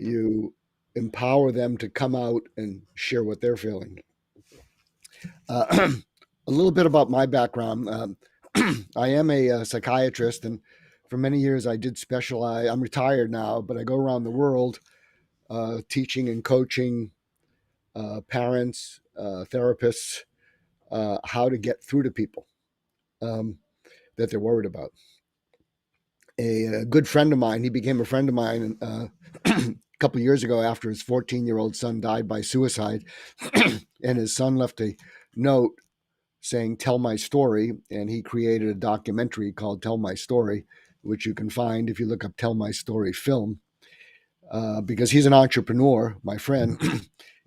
you empower them to come out and share what they're feeling. A little bit about my background. I am a psychiatrist, and for many years I did specialize. I'm retired now, but I go around the world teaching and coaching parents, therapists, how to get through to people that they're worried about. A good friend of mine, he became a friend of mine a couple of years ago after his 14-year-old son died by suicide. And his son left a note saying, "Tell my story." And he created a documentary called Tell My Story, which you can find if you look up Tell My Story film, because he's an entrepreneur, my friend,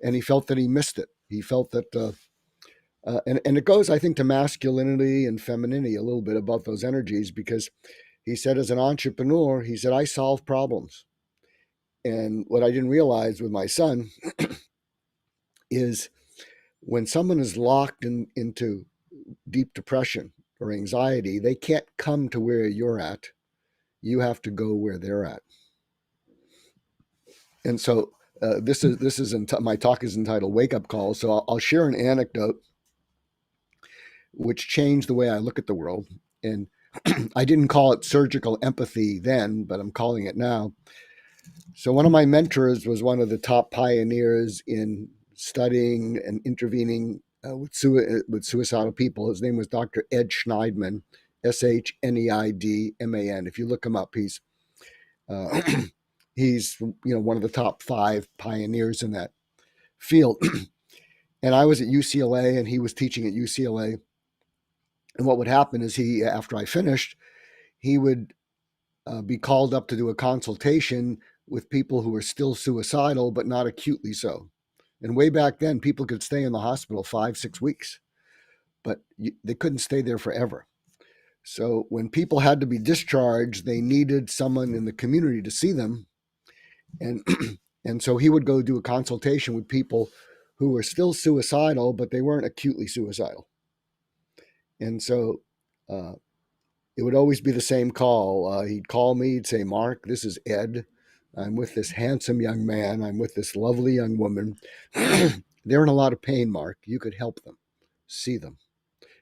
and he felt that he missed it. He felt that, and it goes, I think, to masculinity and femininity a little bit about those energies, because he said, as an entrepreneur, he said, I solve problems. And what I didn't realize with my son is when someone is locked into deep depression or anxiety, they can't come to where you're at. You have to go where they're at. And so my talk is entitled Wake Up Call. So I'll share an anecdote which changed the way I look at the world. And I didn't call it surgical empathy then, but I'm calling it now. So one of my mentors was one of the top pioneers in studying and intervening with suicidal people. His name was Dr. Ed Schneidman, Schneidman. If you look him up, he's one of the top 5 pioneers in that field. And I was at UCLA, and he was teaching at UCLA. And what would happen is after I finished, he would be called up to do a consultation with people who were still suicidal, but not acutely so. And way back then, people could stay in the hospital 5-6 weeks, but they couldn't stay there forever. So when people had to be discharged, they needed someone in the community to see them. And so he would go do a consultation with people who were still suicidal, but they weren't acutely suicidal. And so it would always be the same call. He'd call me, he'd say, "Mark, this is Ed. I'm with this handsome young man. I'm with this lovely young woman. They're in a lot of pain, Mark. You could help them, see them."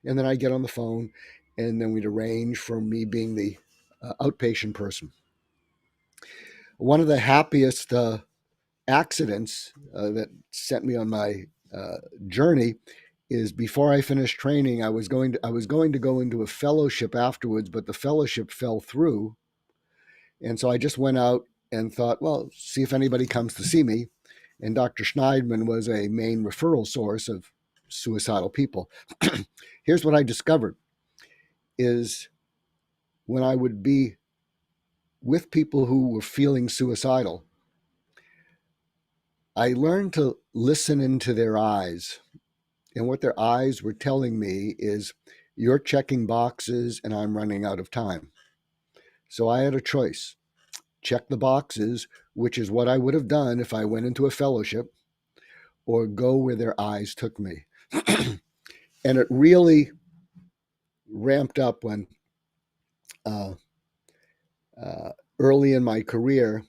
And then I'd get on the phone, and then we'd arrange for me being the outpatient person. One of the happiest accidents that sent me on my journey is before I finished training, I was going to go into a fellowship afterwards, but the fellowship fell through. And so I just went out and thought, well, see if anybody comes to see me. And Dr. Schneidman was a main referral source of suicidal people. Here's what I discovered is when I would be with people who were feeling suicidal, I learned to listen into their eyes. And what their eyes were telling me is, you're checking boxes and I'm running out of time. So I had a choice. Check the boxes, which is what I would have done if I went into a fellowship, or go where their eyes took me. And it really ramped up when early in my career,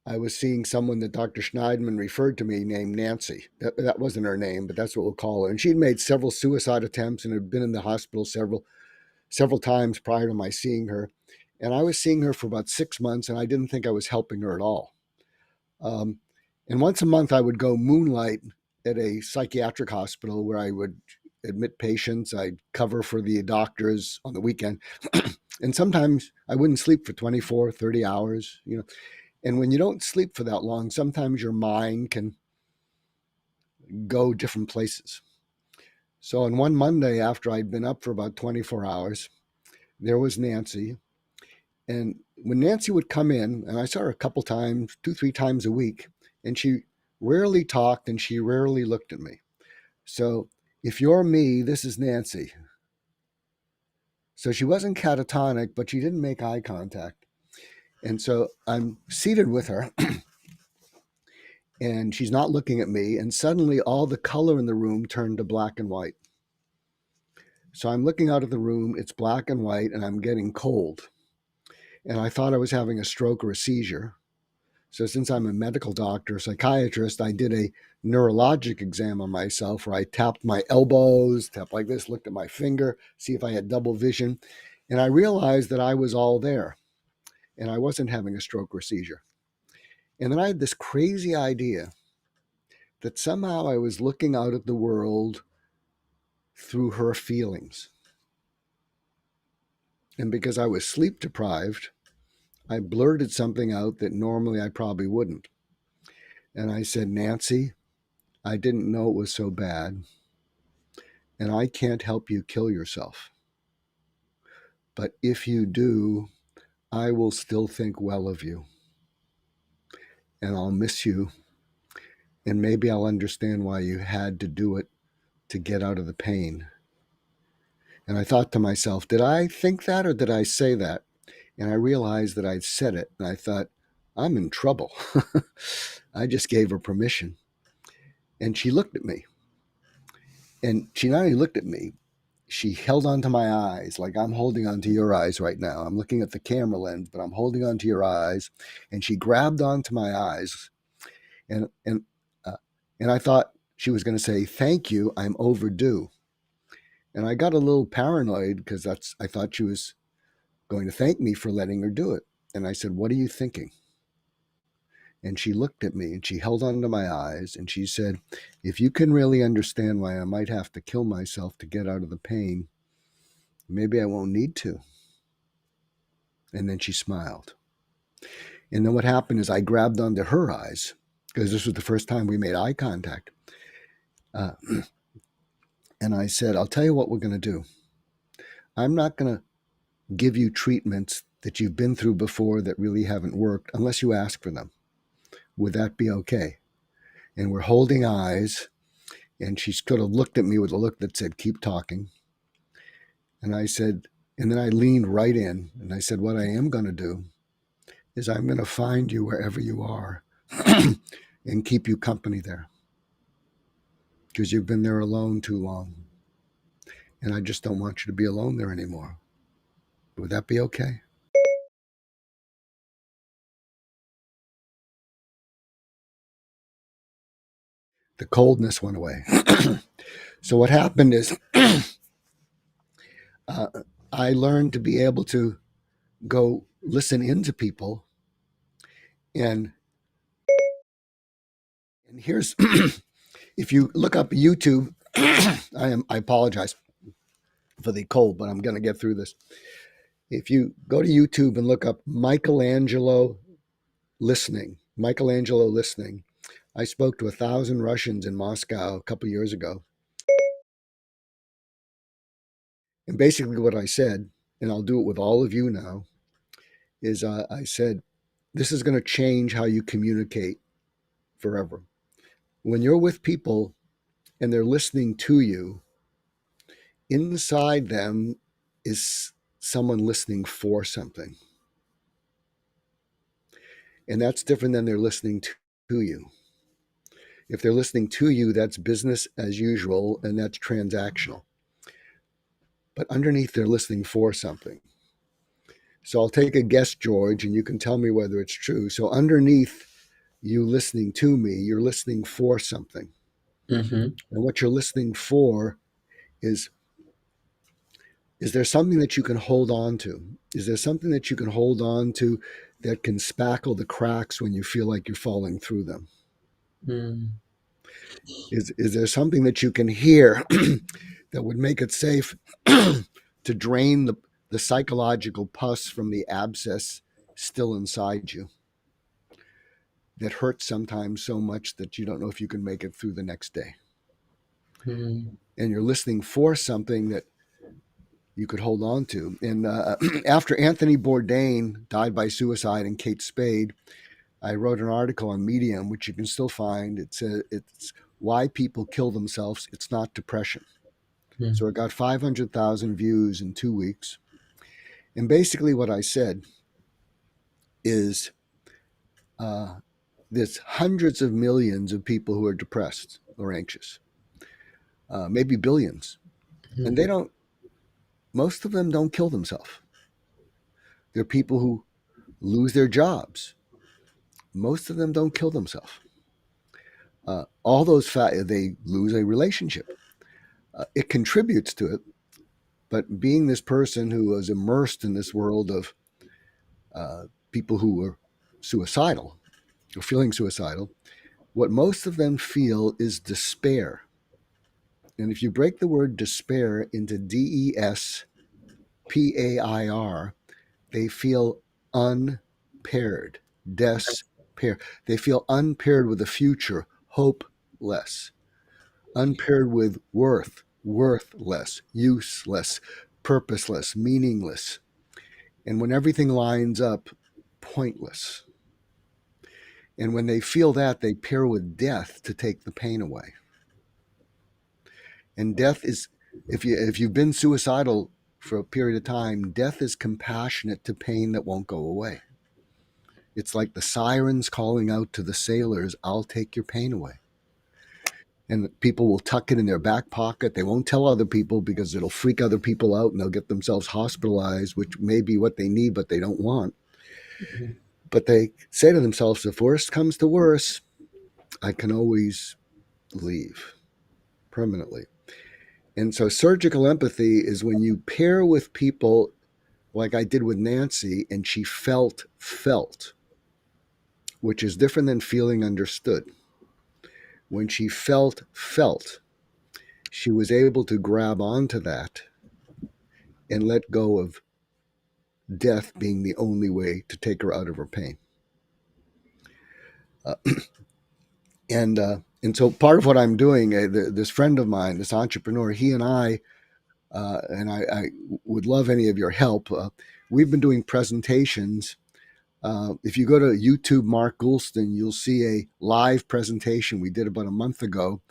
I was seeing someone that Dr. Schneidman referred to me named Nancy. That wasn't her name, but that's what we'll call her. And she'd made several suicide attempts and had been in the hospital several times prior to my seeing her. And I was seeing her for about 6 months, and I didn't think I was helping her at all. And once a month, I would go moonlight at a psychiatric hospital where I would admit patients. I'd cover for the doctors on the weekend. And sometimes I wouldn't sleep for 24, 30 hours, And when you don't sleep for that long, sometimes your mind can go different places. So on one Monday, after I'd been up for about 24 hours, there was Nancy. And when Nancy would come in, and I saw her a couple times, 2-3 times a week, and she rarely talked and she rarely looked at me. So if you're me, this is Nancy. So she wasn't catatonic, but she didn't make eye contact. And so I'm seated with her and she's not looking at me. And suddenly all the color in the room turned to black and white. So I'm looking out of the room, it's black and white, and I'm getting cold. And I thought I was having a stroke or a seizure. So since I'm a medical doctor, psychiatrist, I did a neurologic exam on myself where I tapped my elbows, tapped like this, looked at my finger, see if I had double vision. And I realized that I was all there and I wasn't having a stroke or seizure. And then I had this crazy idea that somehow I was looking out at the world through her feelings. And because I was sleep deprived, I blurted something out that normally I probably wouldn't. And I said, Nancy, I didn't know it was so bad, and I can't help you kill yourself. But if you do, I will still think well of you, and I'll miss you, and maybe I'll understand why you had to do it to get out of the pain. And I thought to myself, did I think that or did I say that? And I realized that I'd said it, and I thought, I'm in trouble. I just gave her permission. And she looked at me. And she not only looked at me, she held onto my eyes like I'm holding onto your eyes right now. I'm looking at the camera lens, but I'm holding onto your eyes. And she grabbed onto my eyes. And I thought she was going to say, thank you, I'm overdue. And I got a little paranoid because I thought she was going to thank me for letting her do it. And I said, what are you thinking? And she looked at me and she held onto my eyes and she said, if you can really understand why I might have to kill myself to get out of the pain, maybe I won't need to. And then she smiled. And then what happened is I grabbed onto her eyes because this was the first time we made eye contact. And I said, I'll tell you what we're going to do. I'm not going to give you treatments that you've been through before that really haven't worked unless you ask for them. Would that be okay? And we're holding eyes. And she sort of looked at me with a look that said, keep talking. And I said, and then I leaned right in and I said, what I am going to do is I'm going to find you wherever you are and keep you company there because you've been there alone too long. And I just don't want you to be alone there anymore. Would that be okay? The coldness went away. So what happened is I learned to be able to go listen into people. And here's, if you look up YouTube, I apologize for the cold, but I'm going to get through this. If you go to YouTube and look up Michelangelo listening, I spoke to 1,000 Russians in Moscow a couple years ago. And basically what I said, and I'll do it with all of you now, is I said, this is going to change how you communicate forever. When you're with people and they're listening to you, inside them is someone listening for something. And that's different than they're listening to you. If they're listening to you, that's business as usual, and that's transactional. But underneath, they're listening for something. So I'll take a guess, George, and you can tell me whether it's true. So underneath you listening to me, you're listening for something. Mm-hmm. And what you're listening for is there something that you can hold on to? Is there something that you can hold on to that can spackle the cracks when you feel like you're falling through them? Mm. Is there something that you can hear that would make it safe to drain the psychological pus from the abscess still inside you that hurts sometimes so much that you don't know if you can make it through the next day? Mm. And you're listening for something that you could hold on to. And after Anthony Bourdain died by suicide and Kate Spade, I wrote an article on Medium, which you can still find. It's why people kill themselves. It's not depression. Mm. So it got 500,000 views in 2 weeks. And basically what I said is there's hundreds of millions of people who are depressed or anxious, maybe billions. Mm. And most of them don't kill themselves. They're people who lose their jobs. most of them don't kill themselves. All those they lose a relationship. It contributes to it, but being this person who was immersed in this world of people who were suicidal or feeling suicidal, what most of them feel is despair. And if you break the word despair into DESPAIR, they feel unpaired. Despair. They feel unpaired with the future, hopeless. Unpaired with worth, worthless, useless, purposeless, meaningless. And when everything lines up, pointless. And when they feel that, they pair with death to take the pain away. And death is, if you've been suicidal for a period of time, death is compassionate to pain that won't go away. It's like the sirens calling out to the sailors, I'll take your pain away. And people will tuck it in their back pocket. They won't tell other people because it'll freak other people out and they'll get themselves hospitalized, which may be what they need, but they don't want. Mm-hmm. But they say to themselves, if worst comes to worst, I can always leave permanently. And so surgical empathy is when you pair with people like I did with Nancy, and she felt, which is different than feeling understood. When she felt, she was able to grab onto that and let go of death being the only way to take her out of her pain. And so part of what I'm doing, this friend of mine, this entrepreneur, he and I would love any of your help. We've been doing presentations. If you go to YouTube, Mark Goulston, you'll see a live presentation we did about a month ago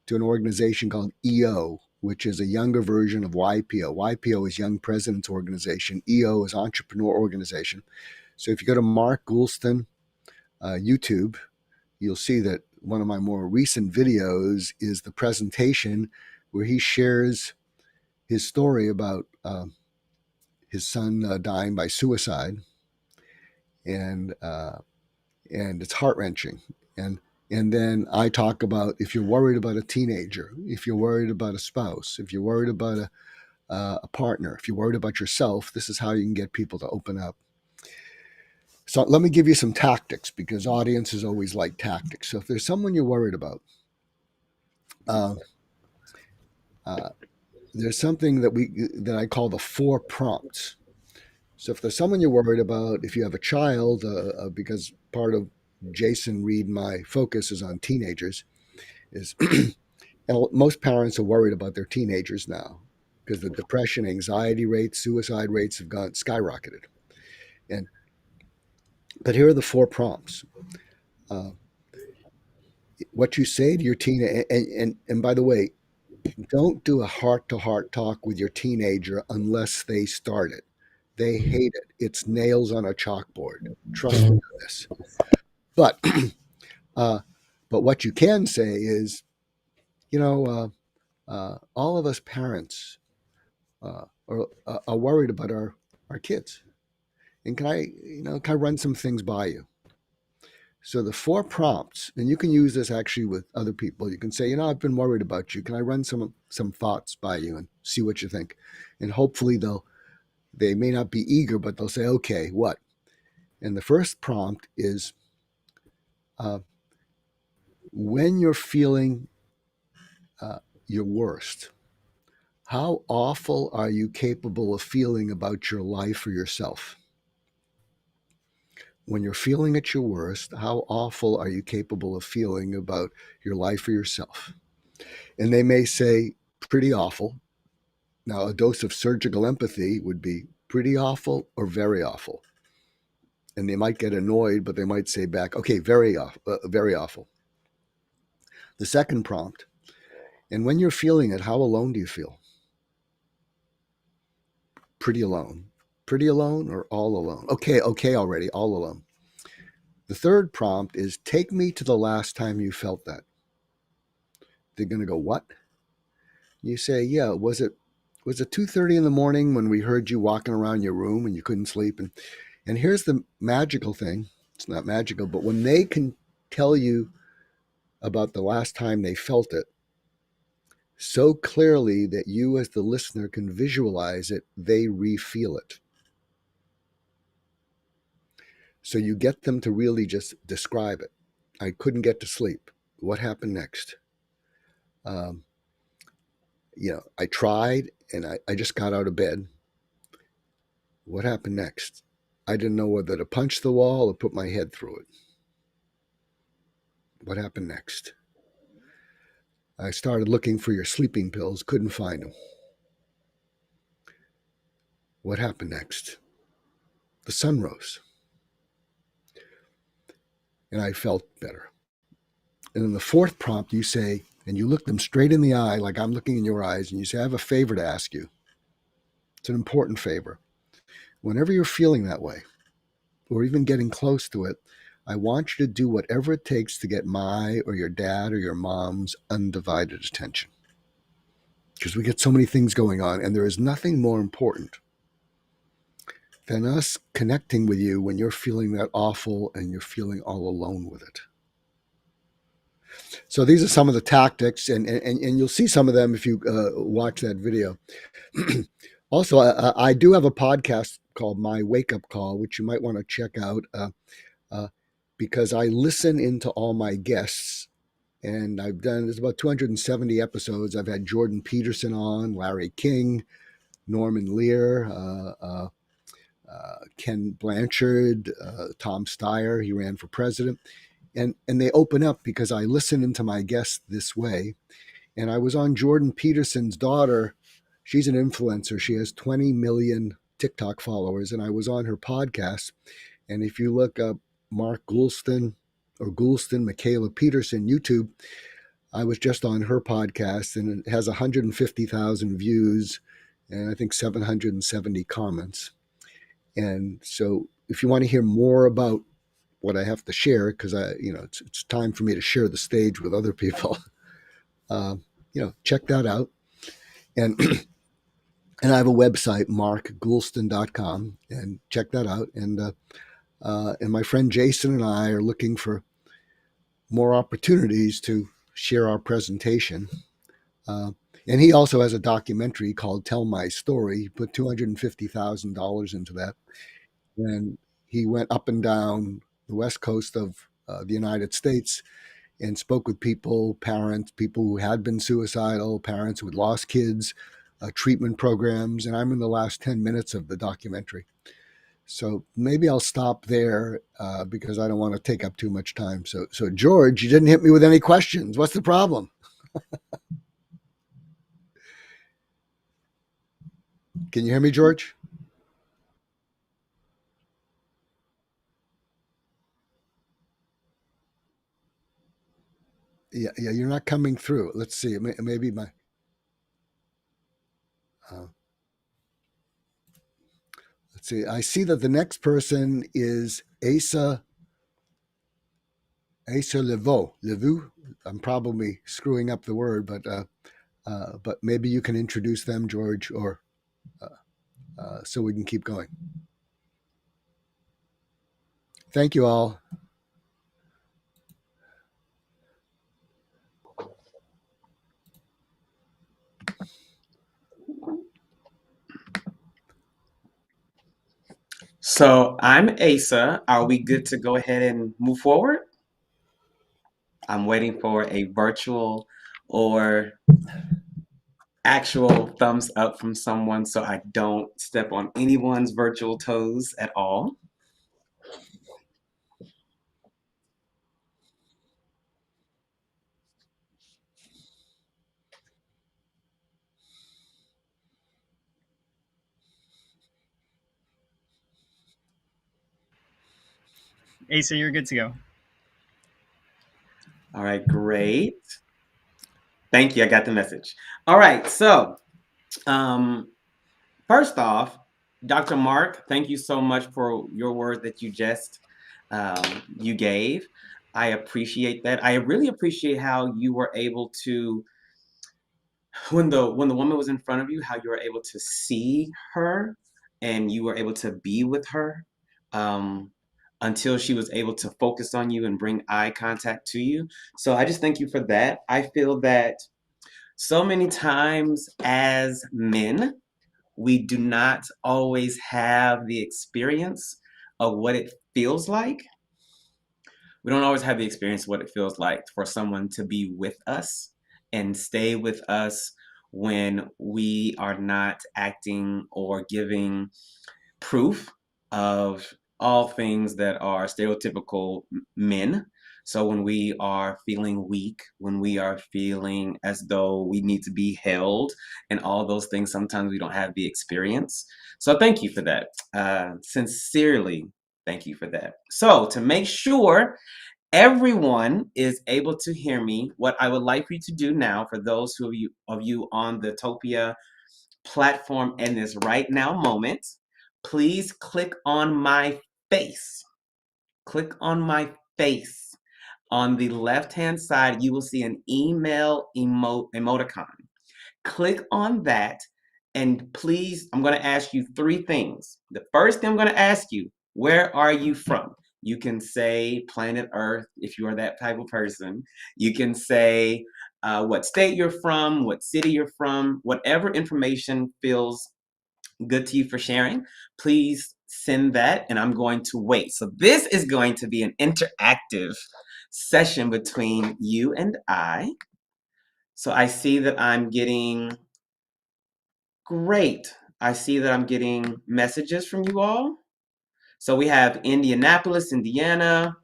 to an organization called EO, which is a younger version of YPO. YPO is Young Presidents Organization. EO is Entrepreneur Organization. So if you go to Mark Goulston YouTube, you'll see that one of my more recent videos is the presentation where he shares his story about his son dying by suicide, and it's heart-wrenching. And then I talk about if you're worried about a teenager, if you're worried about a spouse, if you're worried about a partner, if you're worried about yourself, this is how you can get people to open up. So let me give you some tactics, because audiences always like tactics. So if there's someone you're worried about, there's something that I call the 4 prompts. So if there's someone you're worried about, if you have a child, because part of Jason Reed, my focus is on teenagers, is and most parents are worried about their teenagers now because the depression, anxiety rates, suicide rates have gone skyrocketed. But here are the 4 prompts. What you say to your teenager, and by the way, don't do a heart-to-heart talk with your teenager unless they start it. They hate it. It's nails on a chalkboard. Trust me on this. But what you can say is, all of us parents are worried about our kids. And can I run some things by you? So the 4 prompts, and you can use this actually with other people. You can say, I've been worried about you. Can I run some thoughts by you and see what you think? And hopefully they may not be eager, but they'll say, okay, what? And the first prompt is, when you're feeling your worst, how awful are you capable of feeling about your life or yourself? When you're feeling at your worst, how awful are you capable of feeling about your life or yourself? And they may say, pretty awful. Now, a dose of surgical empathy would be pretty awful or very awful. And they might get annoyed, but they might say back, okay, very awful. The second prompt, and when you're feeling it, how alone do you feel? Pretty alone. Pretty alone or all alone? Okay already, all alone. The third prompt is, take me to the last time you felt that. They're going to go, what? You say, yeah, was it 2:30 in the morning when we heard you walking around your room and you couldn't sleep? And here's the magical thing. It's not magical. But when they can tell you about the last time they felt it so clearly that you as the listener can visualize it, they re-feel it. So you get them to really just describe it. I couldn't get to sleep. What happened next? I tried and I just got out of bed. What happened next? I didn't know whether to punch the wall or put my head through it. What happened next? I started looking for your sleeping pills, couldn't find them. What happened next? The sun rose. And I felt better. And in the fourth prompt, you say, and you look them straight in the eye, like I'm looking in your eyes, and you say, I have a favor to ask you. It's an important favor. Whenever you're feeling that way, or even getting close to it, I want you to do whatever it takes to get my or your dad or your mom's undivided attention. Because we get so many things going on, and there is nothing more important than us connecting with you when you're feeling that awful and you're feeling all alone with it. So these are some of the tactics, and you'll see some of them if you watch that video. Also, I do have a podcast called My Wake Up Call, which you might want to check out because I listen into all my guests. And there's about 270 episodes. I've had Jordan Peterson on, Larry King, Norman Lear, Ken Blanchard, Tom Steyer. He ran for president. And they open up because I listen into my guests this way. And I was on Jordan Peterson's daughter. She's an influencer. She has 20 million TikTok followers. And I was on her podcast. And if you look up Mark Goulston or Goulston, Michaela Peterson, YouTube, I was just on her podcast, and it has 150,000 views and I think 770 comments. And so if you want to hear more about what I have to share, because it's time for me to share the stage with other people, check that out. And and I have a website, markgoulston.com, and check that out. And my friend Jason and I are looking for more opportunities to share our presentation. And he also has a documentary called Tell My Story. He put $250,000 into that. And he went up and down the west coast of the United States and spoke with people, parents, people who had been suicidal, parents who had lost kids, treatment programs. And I'm in the last 10 minutes of the documentary. So maybe I'll stop there because I don't want to take up too much time. So George, you didn't hit me with any questions. What's the problem? Can you hear me, George? Yeah, you're not coming through. Let's see. Maybe my. Uh, let's see. I see that the next person is Asa Leveau. I'm probably screwing up the word, but maybe you can introduce them, George, or so we can keep going. Thank you all. So I'm Asa. Are we good to go ahead and move forward? I'm waiting for a virtual or actual thumbs up from someone so I don't step on anyone's virtual toes at all. Asa, you're good to go. All right, great. Thank you. I got the message. All right, so first off, Dr. Mark, thank you so much for your word that you just you gave. I appreciate that. I really appreciate how you were able to, when the woman was in front of you, how you were able to see her and you were able to be with her. until she was able to focus on you and bring eye contact to you. So I just thank you for that. I feel that so many times as men, we do not always have the experience of what it feels like. We don't always have the experience of what it feels like for someone to be with us and stay with us when we are not acting or giving proof of all things that are stereotypical men. So when we are feeling weak, when we are feeling as though we need to be held and all those things, sometimes we don't have the experience. So thank you for that. Sincerely, thank you for that. So to make sure everyone is able to hear me, what I would like for you to do now, for those of you on the 𝗕𝗵𝘁 platform in this right now moment, please click on my face. Click on my face. On the left-hand side, you will see an email emoticon. Click on that, and please, I'm going to ask you 3 things. The first thing I'm going to ask you, where are you from? You can say planet Earth if you are that type of person. You can say what state you're from, what city you're from, whatever information feels good to you for sharing. Please send that, and I'm going to wait. So this is going to be an interactive session between you and I. So I see that I'm getting great. I see that I'm getting messages from you all. So we have Indianapolis, Indiana.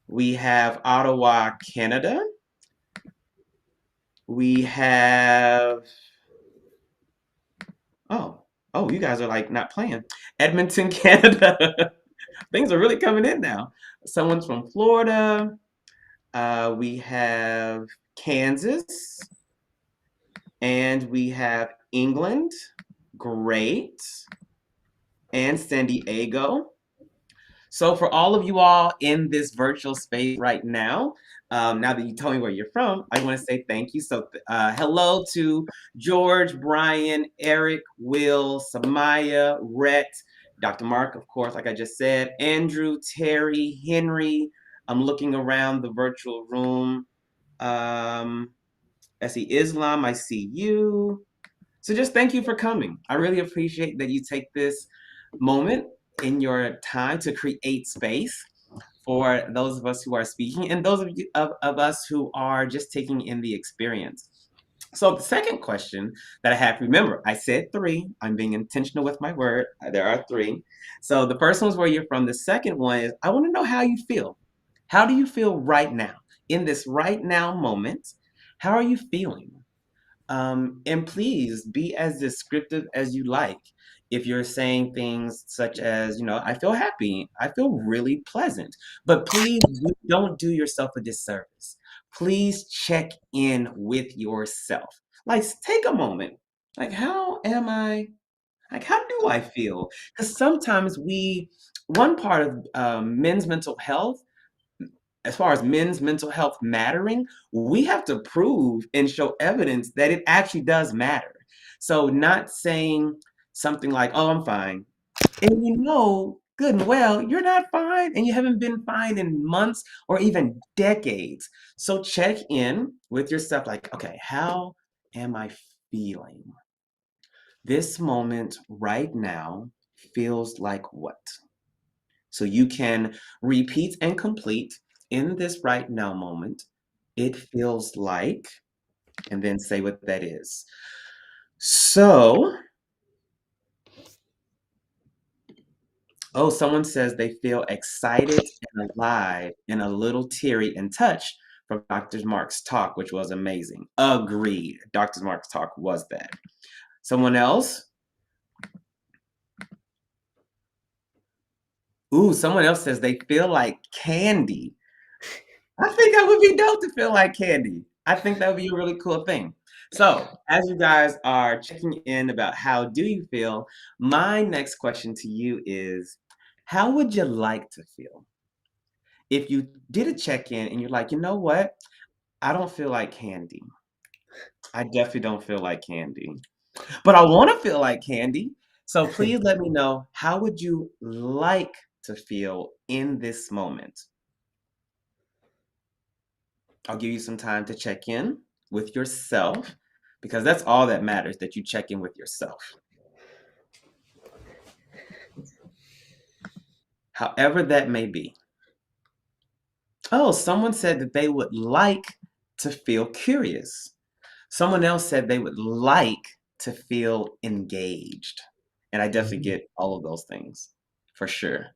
We have Ottawa, Canada. We have, oh, you guys are like not playing. Edmonton, Canada. Things are really coming in now. Someone's from Florida. We have Kansas. And we have England. Great. And San Diego. So for all of you all in this virtual space right now, now that you told me where you're from, I want to say thank you. So hello to George, Brian, Eric, Will, Samaya, Rhett, Dr. Mark, of course, like I just said, Andrew, Terry, Henry. I'm looking around the virtual room. I see Islam, I see you. So just thank you for coming. I really appreciate that you take this moment in your time to create space for those of us who are speaking and those of you of us who are just taking in the experience. So the second question that I have, remember, I said 3. I'm being intentional with my word. There are 3. So the first one is where you're from. The second one is, I want to know how you feel. How do you feel right now? In this right now moment, how are you feeling? And please be as descriptive as you like. If you're saying things such as, I feel happy, I feel really pleasant, but please don't do yourself a disservice. Please check in with yourself. Like, take a moment. Like, how am I? Like, how do I feel? Because sometimes one part of men's mental health, as far as men's mental health mattering, we have to prove and show evidence that it actually does matter. So not saying something like, oh, I'm fine. And good and well, you're not fine and you haven't been fine in months or even decades. So check in with yourself like, okay, how am I feeling? This moment right now feels like what? So you can repeat and complete in this right now moment. It feels like, and then say what that is. So, someone says they feel excited and alive and a little teary and touched from Dr. Mark's talk, which was amazing. Agreed. Dr. Mark's talk was that. Someone else? Someone else says they feel like candy. I think that would be dope to feel like candy. I think that would be a really cool thing. So as you guys are checking in about how do you feel, my next question to you is, how would you like to feel? If you did a check-in and you're like, you know what? I don't feel like candy. I definitely don't feel like candy. But I want to feel like candy. So please let me know, how would you like to feel in this moment? I'll give you some time to check in with yourself, because that's all that matters, that you check in with yourself. However that may be. Oh, someone said that they would like to feel curious. Someone else said they would like to feel engaged. And I definitely get all of those things, for sure.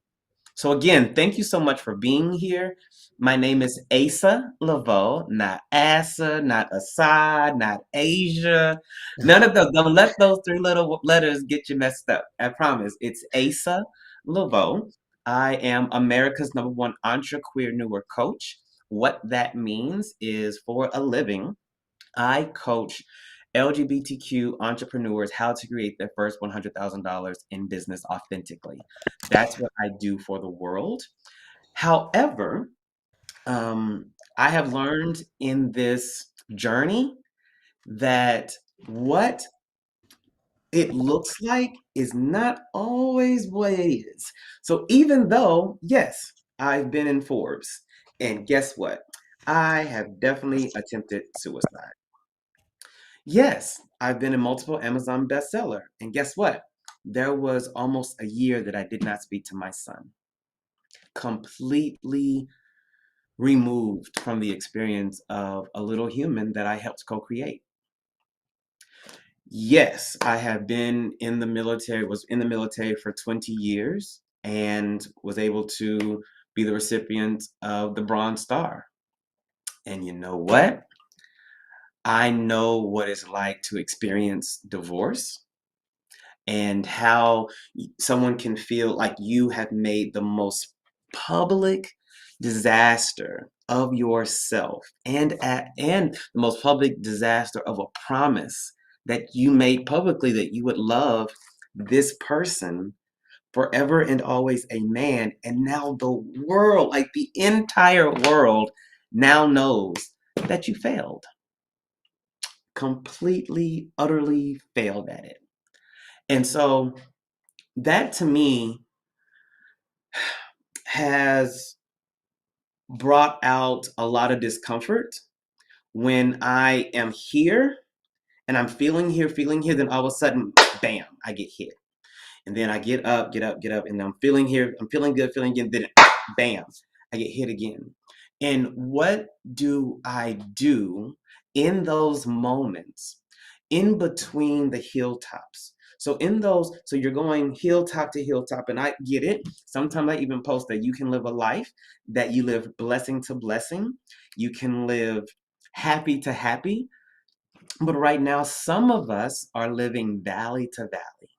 So again, thank you so much for being here. My name is Asa Laveau, not Asa, not Assad, not Asia. None of those. Don't let those three little letters get you messed up. I promise. It's Asa Laveau. I am America's #1 entreQUEERneur coach. What that means is, for a living, I coach LGBTQ entrepreneurs how to create their first $100,000 in business authentically. That's what I do for the world. However, I have learned in this journey that what it looks like is not always what it is. So even though, yes, I've been in Forbes, and guess what? I have definitely attempted suicide. Yes, I've been in multiple Amazon bestseller. And guess what? There was almost a year that I did not speak to my son. Completely removed from the experience of a little human that I helped co-create. Yes, I have been in the military, was in the military for 20 years and was able to be the recipient of the Bronze Star. And you know what? I know what it's like to experience divorce and how someone can feel like you have made the most public disaster of yourself and the most public disaster of a promise that you made publicly, that you would love this person forever and always, a man. And now the world, like the entire world, now knows that you failed. Completely, utterly failed at it. And so that, to me, has brought out a lot of discomfort when I am here and I'm feeling here, then all of a sudden, bam, I get hit. And then I get up, and I'm feeling here, I'm feeling good, then bam, I get hit again. And what do I do in those moments, in between the hilltops? So in those, so you're going hilltop to hilltop, and I get it. Sometimes I even post that you can live a life that you live blessing to blessing. You can live happy to happy. But right now, some of us are living valley to valley.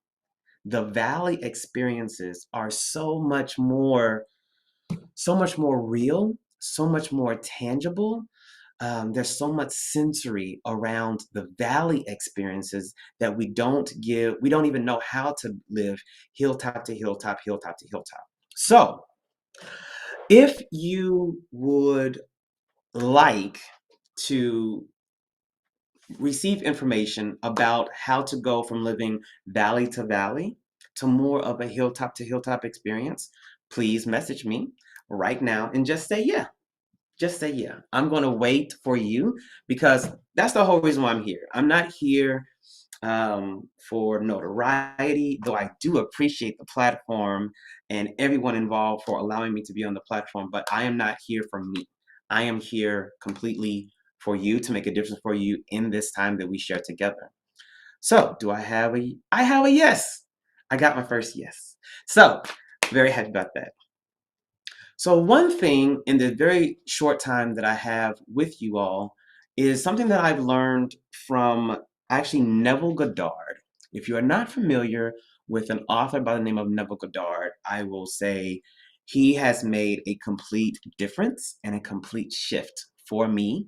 The valley experiences are so much more real, so much more tangible. There's so much sensory around the valley experiences that we don't even know how to live hilltop to hilltop, hilltop to hilltop. So if you would like to receive information about how to go from living valley to valley to more of a hilltop to hilltop experience, please message me right now and just say yeah. Just say yeah. I'm going to wait for you, because that's the whole reason why I'm here. I'm not here for notoriety, though I do appreciate the platform and everyone involved for allowing me to be on the platform, but I am not here for me. I am here completely for you, to make a difference for you in this time that we share together. So I have a yes. I got my first yes. So very happy about that. So one thing in the very short time that I have with you all is something that I've learned from actually Neville Goddard. If you are not familiar with an author by the name of Neville Goddard, I will say he has made a complete difference and a complete shift for me,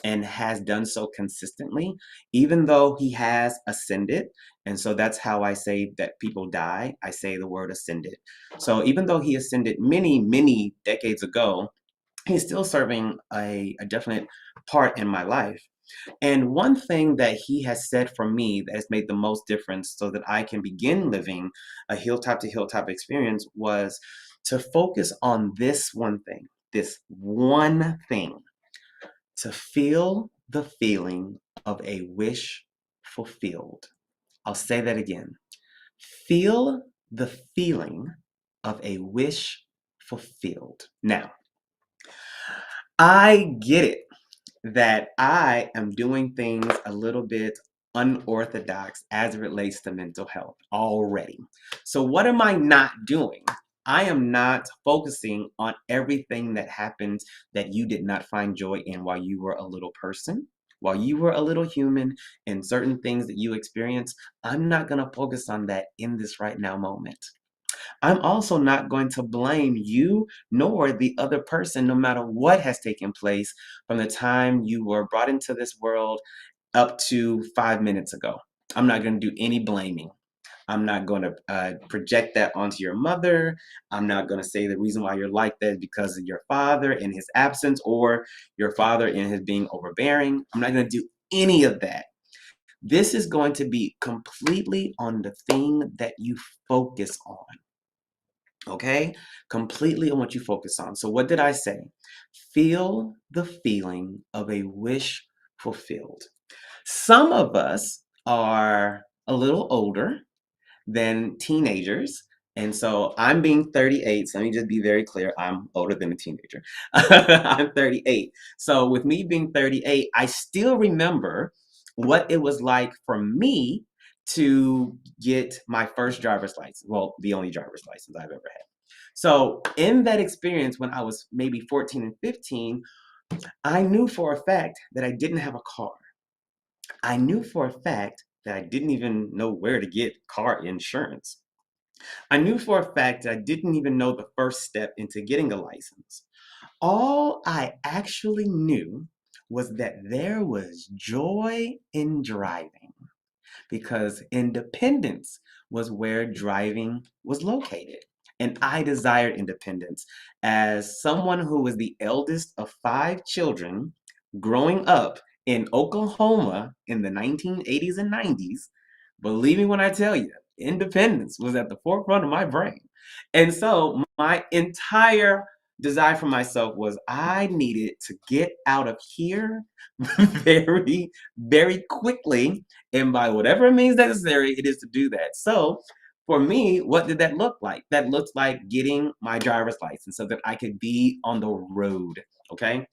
and has done so consistently, even though he has ascended. And so that's how I say that people die. I say the word ascended. So even though he ascended many, many decades ago, he's still serving a definite part in my life. And one thing that he has said for me that has made the most difference so that I can begin living a hilltop to hilltop experience was to focus on this one thing, to feel the feeling of a wish fulfilled. I'll say that again. Feel the feeling of a wish fulfilled. Now, I get it that I am doing things a little bit unorthodox as it relates to mental health already. So what am I not doing? I am not focusing on everything that happens that you did not find joy in while you were a little person, while you were a little human, and certain things that you experienced. I'm not going to focus on that in this right now moment. I'm also not going to blame you nor the other person, no matter what has taken place from the time you were brought into this world up to 5 minutes ago. I'm not going to do any blaming. I'm not going to project that onto your mother. I'm not going to say the reason why you're like that is because of your father in his absence or your father in his being overbearing. I'm not going to do any of that. This is going to be completely on the thing that you focus on. Okay? Completely on what you focus on. So what did I say? Feel the feeling of a wish fulfilled. Some of us are a little older than teenagers. And so I'm being 38. So let me just be very clear. I'm older than a teenager. I'm 38. So with me being 38, I still remember what it was like for me to get my first driver's license. Well, the only driver's license I've ever had. So in that experience, when I was maybe 14 and 15, I knew for a fact that I didn't have a car. I knew for a fact that I didn't even know where to get car insurance. I knew for a fact that I didn't even know the first step into getting a license. All I actually knew was that there was joy in driving, because independence was where driving was located. And I desired independence. As someone who was the eldest of 5 children growing up in Oklahoma in the 1980s and 90s, believe me when I tell you, independence was at the forefront of my brain. And so my entire desire for myself was I needed to get out of here very, very quickly, and by whatever means necessary it is to do that. So for me, what did that look like? That looked like getting my driver's license so that I could be on the road, okay?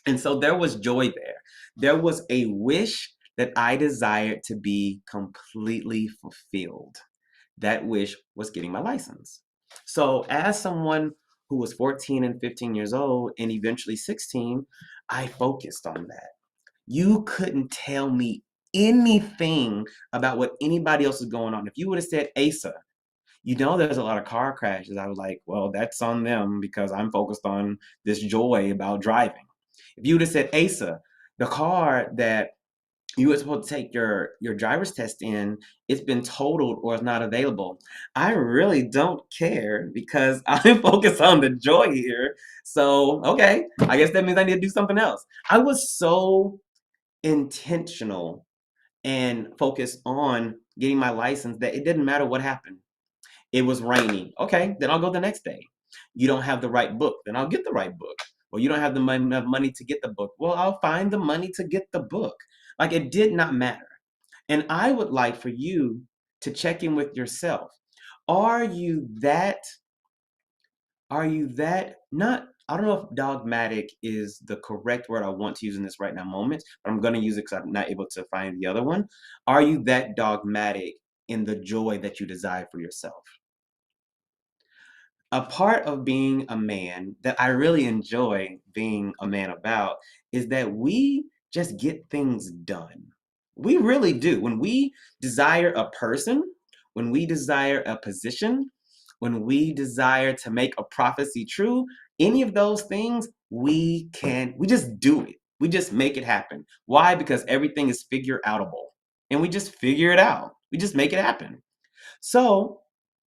And so there was joy there. There was a wish that I desired to be completely fulfilled. That wish was getting my license. So as someone who was 14 and 15 years old and eventually 16, I focused on that. You couldn't tell me anything about what anybody else is going on. If you would have said, Asa, you know there's a lot of car crashes, I was like, well, that's on them because I'm focused on this joy about driving. If you would have said, Asa, the car that you were supposed to take your driver's test in, it's been totaled or it's not available, I really don't care because I'm focused on the joy here. So, okay, I guess that means I need to do something else. I was so intentional and focused on getting my license that it didn't matter what happened. It was raining. Okay, then I'll go the next day. You don't have the right book, then I'll get the right book. Well, you don't have enough money to get the book. Well, I'll find the money to get the book. Like, it did not matter. And I would like for you to check in with yourself. Are you that not, I don't know if dogmatic is the correct word I want to use in this right now moment, but I'm going to use it because I'm not able to find the other one. Are you that dogmatic in the joy that you desire for yourself? A part of being a man that I really enjoy being a man about is that we just get things done. We really do. When we desire a person, when we desire a position, when we desire to make a prophecy true, any of those things, we just do it. We just make it happen. Why? Because everything is figure outable. And we just figure it out. We just make it happen. So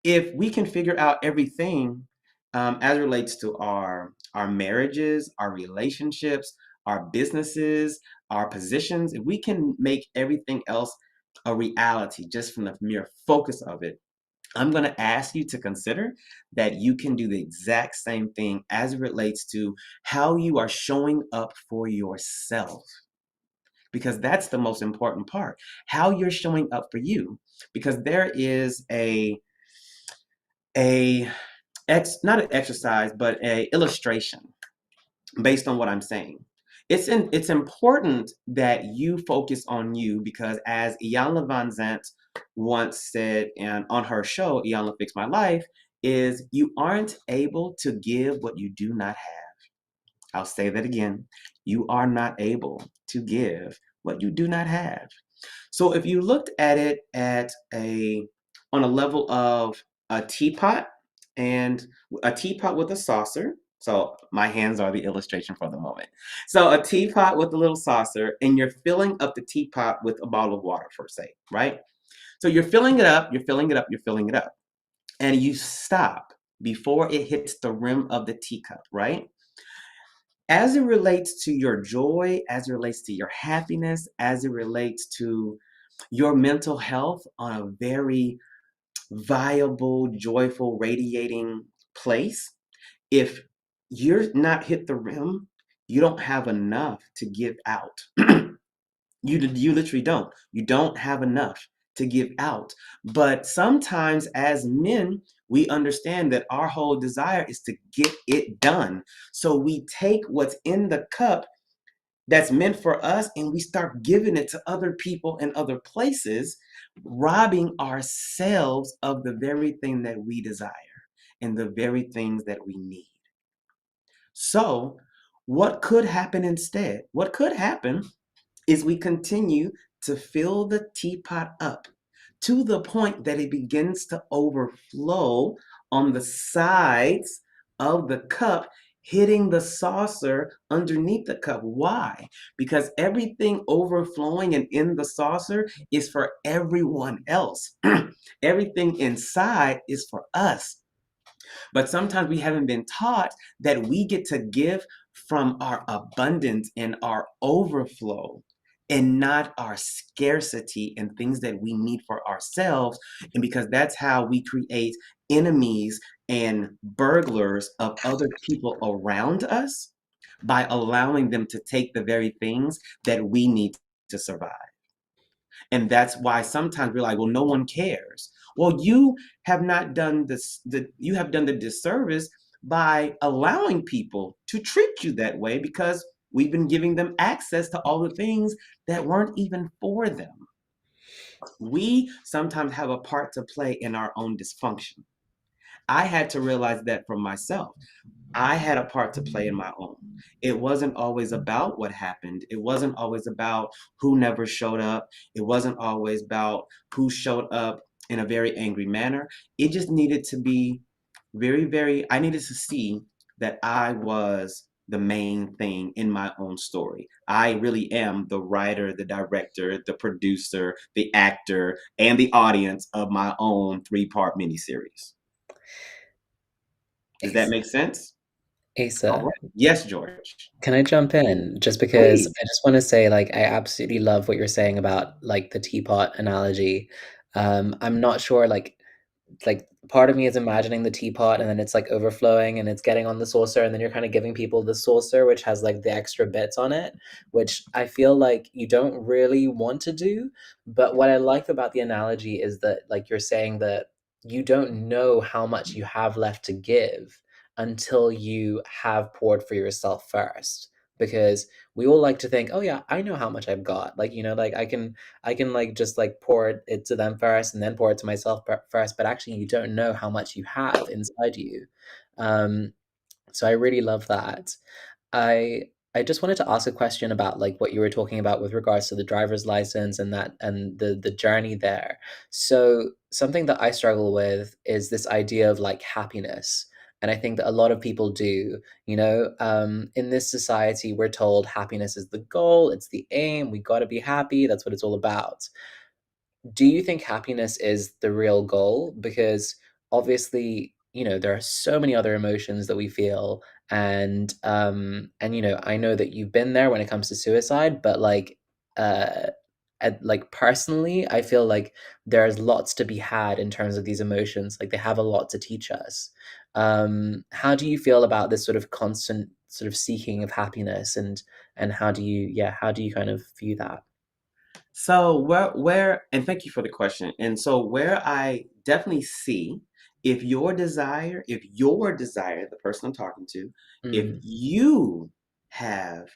if we can figure out everything as it relates to our marriages, our relationships, our businesses, our positions, if we can make everything else a reality just from the mere focus of it, I'm going to ask you to consider that you can do the exact same thing as it relates to how you are showing up for yourself. Because that's the most important part, how you're showing up for you. Because there is not an exercise, but a illustration based on what I'm saying. It's important that you focus on you, because as 𝗂𝗪𝗏 once said on her show, 𝗂𝗪𝗏 My Life, is you aren't able to give what you do not have. I'll say that again. You are not able to give what you do not have. So if you looked at it on a level of a teapot, and a teapot with a saucer. So my hands are the illustration for the moment. So a teapot with a little saucer, and you're filling up the teapot with a bottle of water, for say, right? So you're filling it up, you're filling it up, you're filling it up. And you stop before it hits the rim of the teacup, right? As it relates to your joy, as it relates to your happiness, as it relates to your mental health on a very viable, joyful, radiating place, if you're not hit the rim, you don't have enough to give out. You literally don't. You don't have enough to give out. But sometimes as men, we understand that our whole desire is to get it done. So we take what's in the cup that's meant for us, and we start giving it to other people and other places, robbing ourselves of the very thing that we desire and the very things that we need. So what could happen instead? What could happen is we continue to fill the teapot up to the point that it begins to overflow on the sides of the cup, hitting the saucer underneath the cup. Why? Because everything overflowing and in the saucer is for everyone else. Everything inside is for us. But sometimes we haven't been taught that we get to give from our abundance and our overflow, and not our scarcity and things that we need for ourselves. And because that's how we create enemies and burglars of other people around us, by allowing them to take the very things that we need to survive. And that's why sometimes we're like, well, no one cares. Well, you have not done this, you have done the disservice by allowing people to treat you that way, because we've been giving them access to all the things that weren't even for them. We sometimes have a part to play in our own dysfunction. I had to realize that for myself. I had a part to play in my own. It wasn't always about what happened. It wasn't always about who never showed up. It wasn't always about who showed up in a very angry manner. It just needed to be I needed to see that I was the main thing in my own story. I really am the writer, the director, the producer, the actor, and the audience of my own 3-part miniseries. Does that make sense? Asa, Right. Yes, George. can I jump in? Just because Please. I just want to say, like, I absolutely love what you're saying about like the teapot analogy. I'm not sure, like part of me is imagining the teapot and then it's like overflowing and it's getting on the saucer, and then you're kind of giving people the saucer which has like the extra bits on it, which I feel like you don't really want to do. But what I like about the analogy is that, like, you're saying that you don't know how much you have left to give until you have poured for yourself first, because we all like to think, oh yeah, I know how much I've got, like, like I can like just like pour it to them first and then pour it to myself first, but actually you don't know how much you have inside you. So I really love that. I I just wanted to ask a question about like what you were talking about with regards to the driver's license and that and the journey there. So something that I struggle with is this idea of like happiness. And I think that a lot of people do, in this society, we're told happiness is the goal, it's the aim, we got to be happy, that's what it's all about. Do you think happiness is the real goal? Because obviously, there are so many other emotions that we feel, and I know that you've been there when it comes to suicide, but like, uh, like personally, I feel like there's lots to be had in terms of these emotions. Like they have a lot to teach us. How do you feel about this sort of constant sort of seeking of happiness, and how do you kind of view that? So and thank you for the question. And so where I definitely see if your desire, the person I'm talking to, if Mm, you have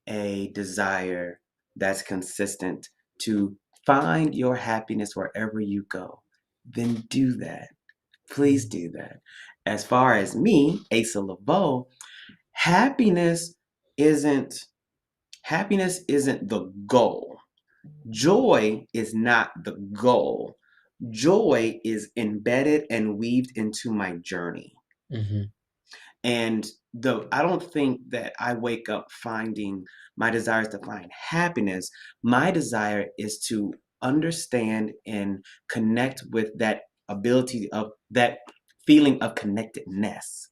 a desire that's consistent to find your happiness wherever you go, then do that. Please mm, do that. As far as me, Asa Laveau, happiness isn't isn't the goal. Joy is not the goal. Joy is embedded and weaved into my journey. mhm, And I don't think that I wake up finding my desires to find happiness. My desire is to understand and connect with that ability of that feeling of connectedness.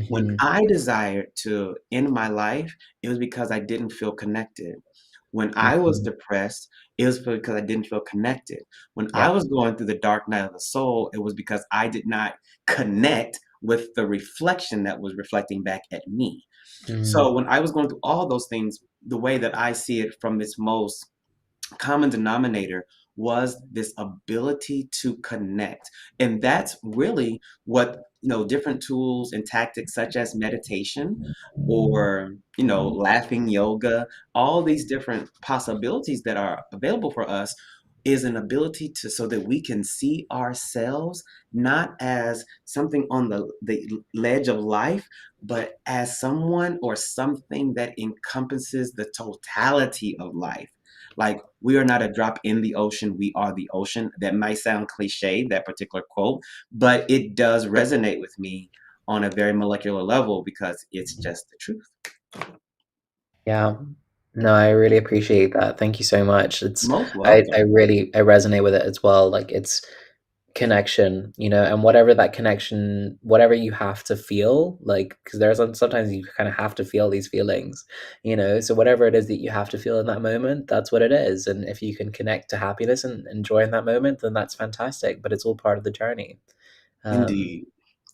When mhm. I desired to end my life, it was because I didn't feel connected. When I was Mhm. depressed, it was because I didn't feel connected. When I Yeah. was going through the dark night of the soul, it was because I did not connect with the reflection that was reflecting back at me. Mm, So when I was going through all those things, the way that I see it from its most common denominator was this ability to connect. And that's really what, different tools and tactics such as meditation or, laughing yoga, all these different possibilities that are available for us is an ability to so that we can see ourselves not as something on the ledge of life, but as someone or something that encompasses the totality of life. Like, we are not a drop in the ocean, we are the ocean. That might sound cliche, that particular quote, but it does resonate with me on a very molecular level because it's just the truth. yeah. No, I really appreciate that. Thank you so much. Most I welcome. really I resonate with it as well. Like it's connection, and whatever that connection, whatever you have to feel, like, because there's sometimes you kind of have to feel these feelings, so whatever it is that you have to feel in that moment, that's what it is. And if you can connect to happiness and enjoy in that moment, then that's fantastic, but it's all part of the journey. um Indeed.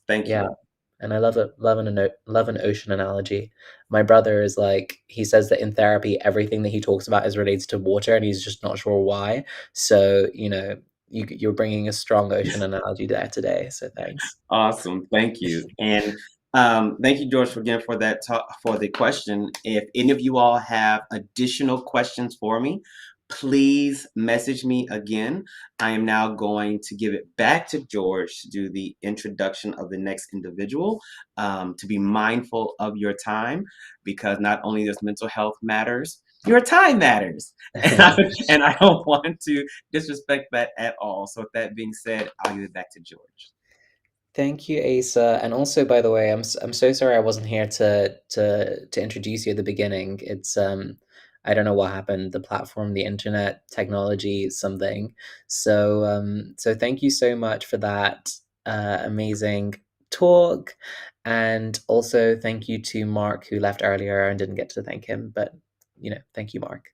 Thank yeah. you. And I love an ocean analogy. My brother is like, he says that in therapy, everything that he talks about is related to water, and he's just not sure why. So, you're bringing a strong ocean analogy there today. So thanks. Awesome. Thank you. And thank you, George, again for that for the question. If any of you all have additional questions for me, please message me again. I am now going to give it back to George to do the introduction of the next individual, to be mindful of your time, because not only does mental health matters, your time matters. And I don't want to disrespect that at all. So with that being said, I'll give it back to George. Thank you, Asa. And also, by the way, I'm so sorry I wasn't here to introduce you at the beginning. It's I don't know what happened. The platform, the internet, technology, something. So thank you so much for that amazing talk, and also thank you to Mark, who left earlier and didn't get to thank him. But thank you, Mark.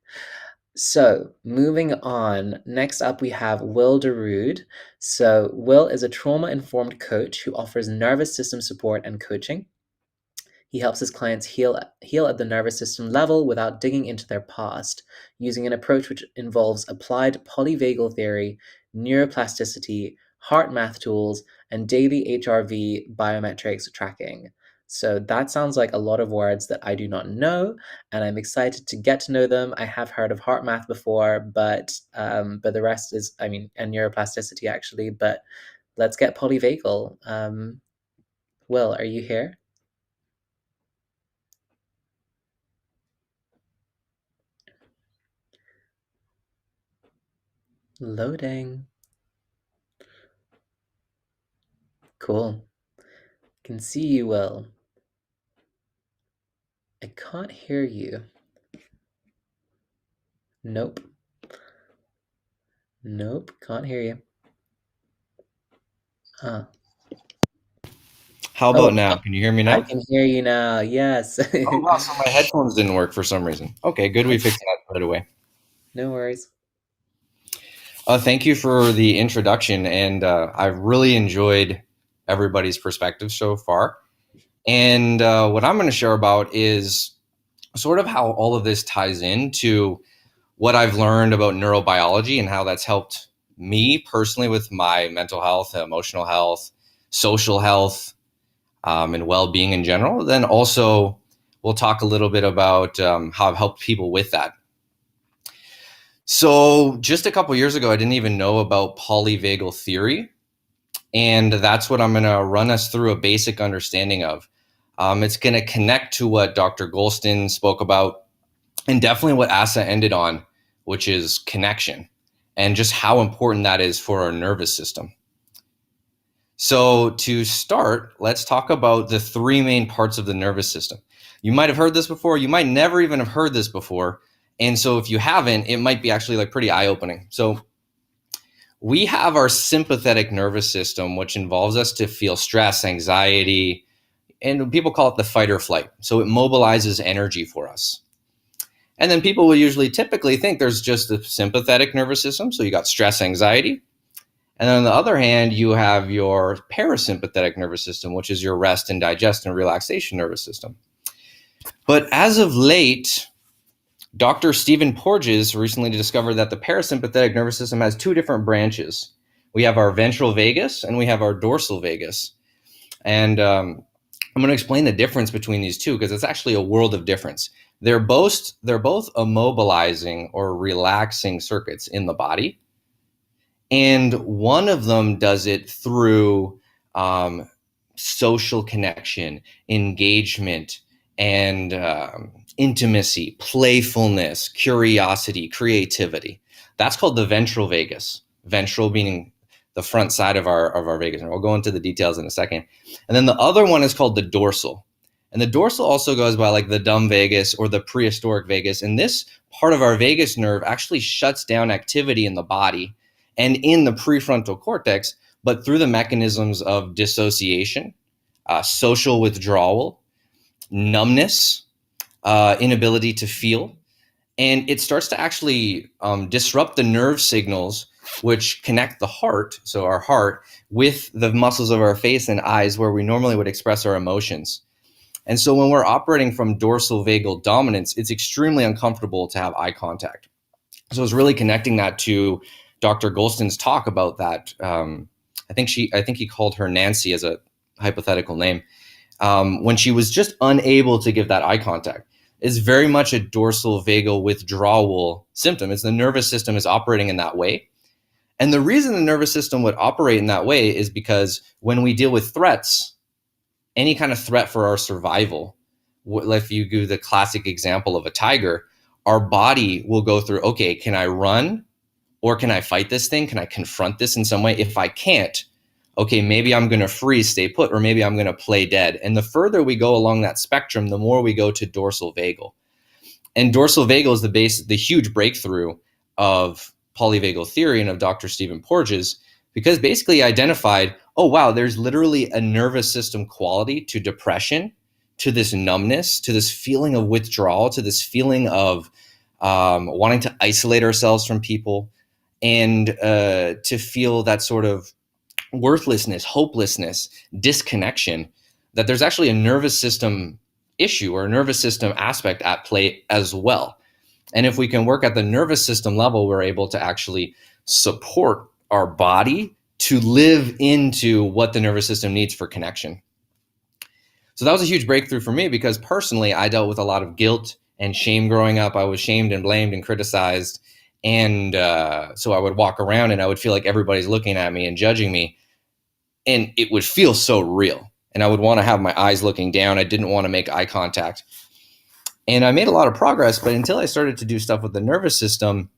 So, moving on, next up we have Will Darude. So, Will is a trauma informed coach who offers nervous system support and coaching. He helps his clients heal at the nervous system level without digging into their past, using an approach which involves applied polyvagal theory, neuroplasticity, HeartMath tools, and daily HRV biometrics tracking. So that sounds like a lot of words that I do not know, and I'm excited to get to know them. I have heard of HeartMath before, but the rest is, I mean, and neuroplasticity actually. But let's get polyvagal. Will, are you here? Loading. Cool. Can see you well. I can't hear you. Nope. Nope. Can't hear you. Huh. How Oh, about now? Can you hear me I now? can hear you now. Yes. Oh wow, so my headphones didn't work for some reason. Okay, good. We fixed that right away. No worries. Thank you for the introduction, and I've really enjoyed everybody's perspective so far. And what I'm going to share about is sort of how all of this ties into what I've learned about neurobiology and how that's helped me personally with my mental health, emotional health, social health, and well-being in general. Then also we'll talk a little bit about how I've helped people with that. So just a couple years ago, I didn't even know about polyvagal theory. And that's what I'm going to run us through a basic understanding of. It's going to connect to what Dr. Goulston spoke about, and definitely what Asa ended on, which is connection, and just how important that is for our nervous system. So to start, let's talk about the three main parts of the nervous system. You might have heard this before. You might never even have heard this before. And so if you haven't, it might be actually like pretty eye-opening. So we have our sympathetic nervous system, which involves us to feel stress, anxiety, and people call it the fight or flight. So it mobilizes energy for us. And then people will usually typically think there's just the sympathetic nervous system. So you got stress, anxiety. And then on the other hand, you have your parasympathetic nervous system, which is your rest and digest and relaxation nervous system. But as of late, Dr. Stephen Porges recently discovered that the parasympathetic nervous system has two different branches. We have our ventral vagus and we have our dorsal vagus. And I'm going to explain the difference between these two because it's actually a world of difference. They're both immobilizing or relaxing circuits in the body. And one of them does it through social connection, engagement, and intimacy, playfulness, curiosity, creativity. That's called the ventral vagus. Ventral meaning the front side of our vagus. And we'll go into the details in a second. And then the other one is called the dorsal. And the dorsal also goes by like the dumb vagus or the prehistoric vagus. And this part of our vagus nerve actually shuts down activity in the body and in the prefrontal cortex, but through the mechanisms of dissociation, social withdrawal, numbness, inability to feel. And it starts to actually disrupt the nerve signals which connect the heart, so our heart, with the muscles of our face and eyes where we normally would express our emotions. And so when we're operating from dorsal vagal dominance, it's extremely uncomfortable to have eye contact. So I was really connecting that to Dr. Goulston's talk about that. I think he called her Nancy as a hypothetical name. When she was just unable to give that eye contact. It's very much a dorsal vagal withdrawal symptom. It's the nervous system is operating in that way. And the reason the nervous system would operate in that way is because when we deal with threats, any kind of threat for our survival, if you do the classic example of a tiger, our body will go through, okay, can I run or can I fight this thing? Can I confront this in some way? If I can't, okay, maybe I'm going to freeze, stay put, or maybe I'm going to play dead. And the further we go along that spectrum, the more we go to dorsal vagal. And dorsal vagal is the huge breakthrough of polyvagal theory and of Dr. Stephen Porges, because basically he identified, oh, wow, there's literally a nervous system quality to depression, to this numbness, to this feeling of withdrawal, to this feeling of wanting to isolate ourselves from people, and to feel that sort of worthlessness, hopelessness, disconnection, that there's actually a nervous system issue or a nervous system aspect at play as well. And if we can work at the nervous system level, we're able to actually support our body to live into what the nervous system needs for connection. So that was a huge breakthrough for me because personally, I dealt with a lot of guilt and shame growing up. I was shamed and blamed and criticized. And so I would walk around and I would feel like everybody's looking at me and judging me. And it would feel so real. And I would want to have my eyes looking down. I didn't want to make eye contact. And I made a lot of progress, but until I started to do stuff with the nervous system,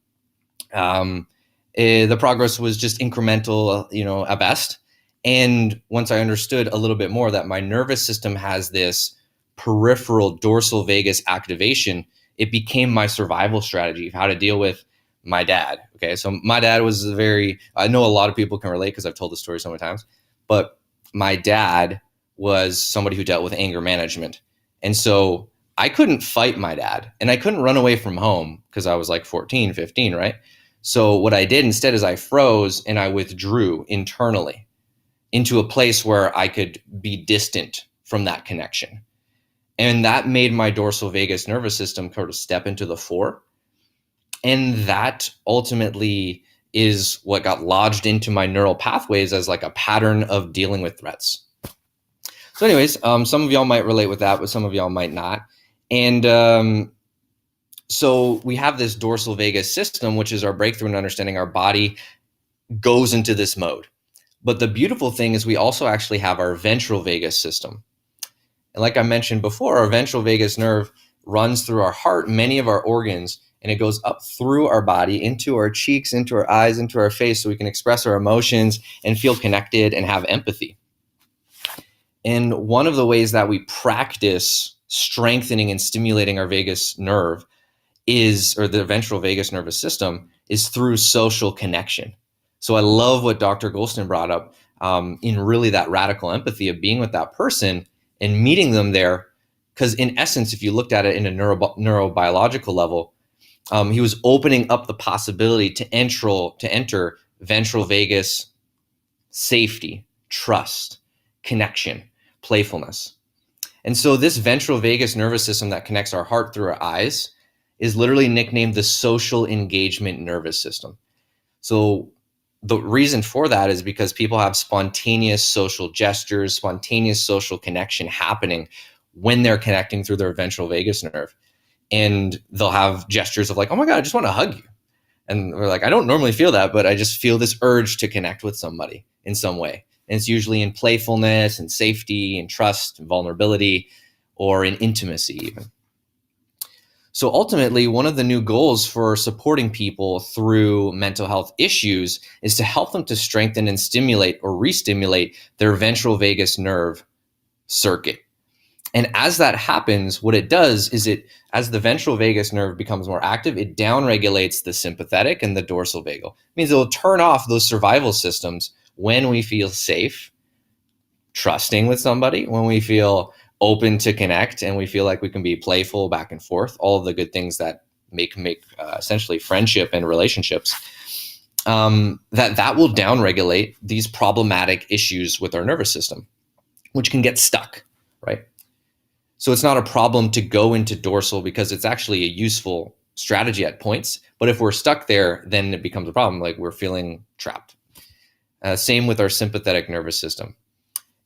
the progress was just incremental, at best. And once I understood a little bit more that my nervous system has this peripheral dorsal vagus activation, it became my survival strategy of how to deal with my dad. Okay, so my dad was I know a lot of people can relate because I've told the story so many times, but my dad was somebody who dealt with anger management. And so I couldn't fight my dad and I couldn't run away from home because I was like 14, 15, right? So what I did instead is I froze and I withdrew internally into a place where I could be distant from that connection. And that made my dorsal vagus nervous system sort of step into the fore. And that ultimately is what got lodged into my neural pathways as like a pattern of dealing with threats. So anyways, some of y'all might relate with that, but some of y'all might not. And so we have this dorsal vagus system, which is our breakthrough in understanding our body goes into this mode. But the beautiful thing is we also actually have our ventral vagus system. And like I mentioned before, our ventral vagus nerve runs through our heart, many of our organs, and it goes up through our body, into our cheeks, into our eyes, into our face, so we can express our emotions and feel connected and have empathy. And one of the ways that we practice strengthening and stimulating our vagus nerve or the ventral vagus nervous system, is through social connection. So I love what Dr. Goulston brought up in really that radical empathy of being with that person and meeting them there. Because in essence, if you looked at it in a neurobiological level, he was opening up the possibility to enter ventral vagus safety, trust, connection, playfulness. And so this ventral vagus nervous system that connects our heart through our eyes is literally nicknamed the social engagement nervous system. So the reason for that is because people have spontaneous social gestures, spontaneous social connection happening when they're connecting through their ventral vagus nerve. And they'll have gestures of like, oh my God, I just want to hug you. And we're like, I don't normally feel that, but I just feel this urge to connect with somebody in some way. And it's usually in playfulness and safety and trust and vulnerability, or in intimacy even. So ultimately, one of the new goals for supporting people through mental health issues is to help them to strengthen and stimulate or re-stimulate their ventral vagus nerve circuit. And as that happens, what it does is as the ventral vagus nerve becomes more active, it downregulates the sympathetic and the dorsal vagal. It means it will turn off those survival systems when we feel safe, trusting with somebody, when we feel open to connect, and we feel like we can be playful back and forth, all of the good things that make essentially friendship and relationships, that will downregulate these problematic issues with our nervous system, which can get stuck, right? So it's not a problem to go into dorsal because it's actually a useful strategy at points. But if we're stuck there, then it becomes a problem, like we're feeling trapped. Same with our sympathetic nervous system.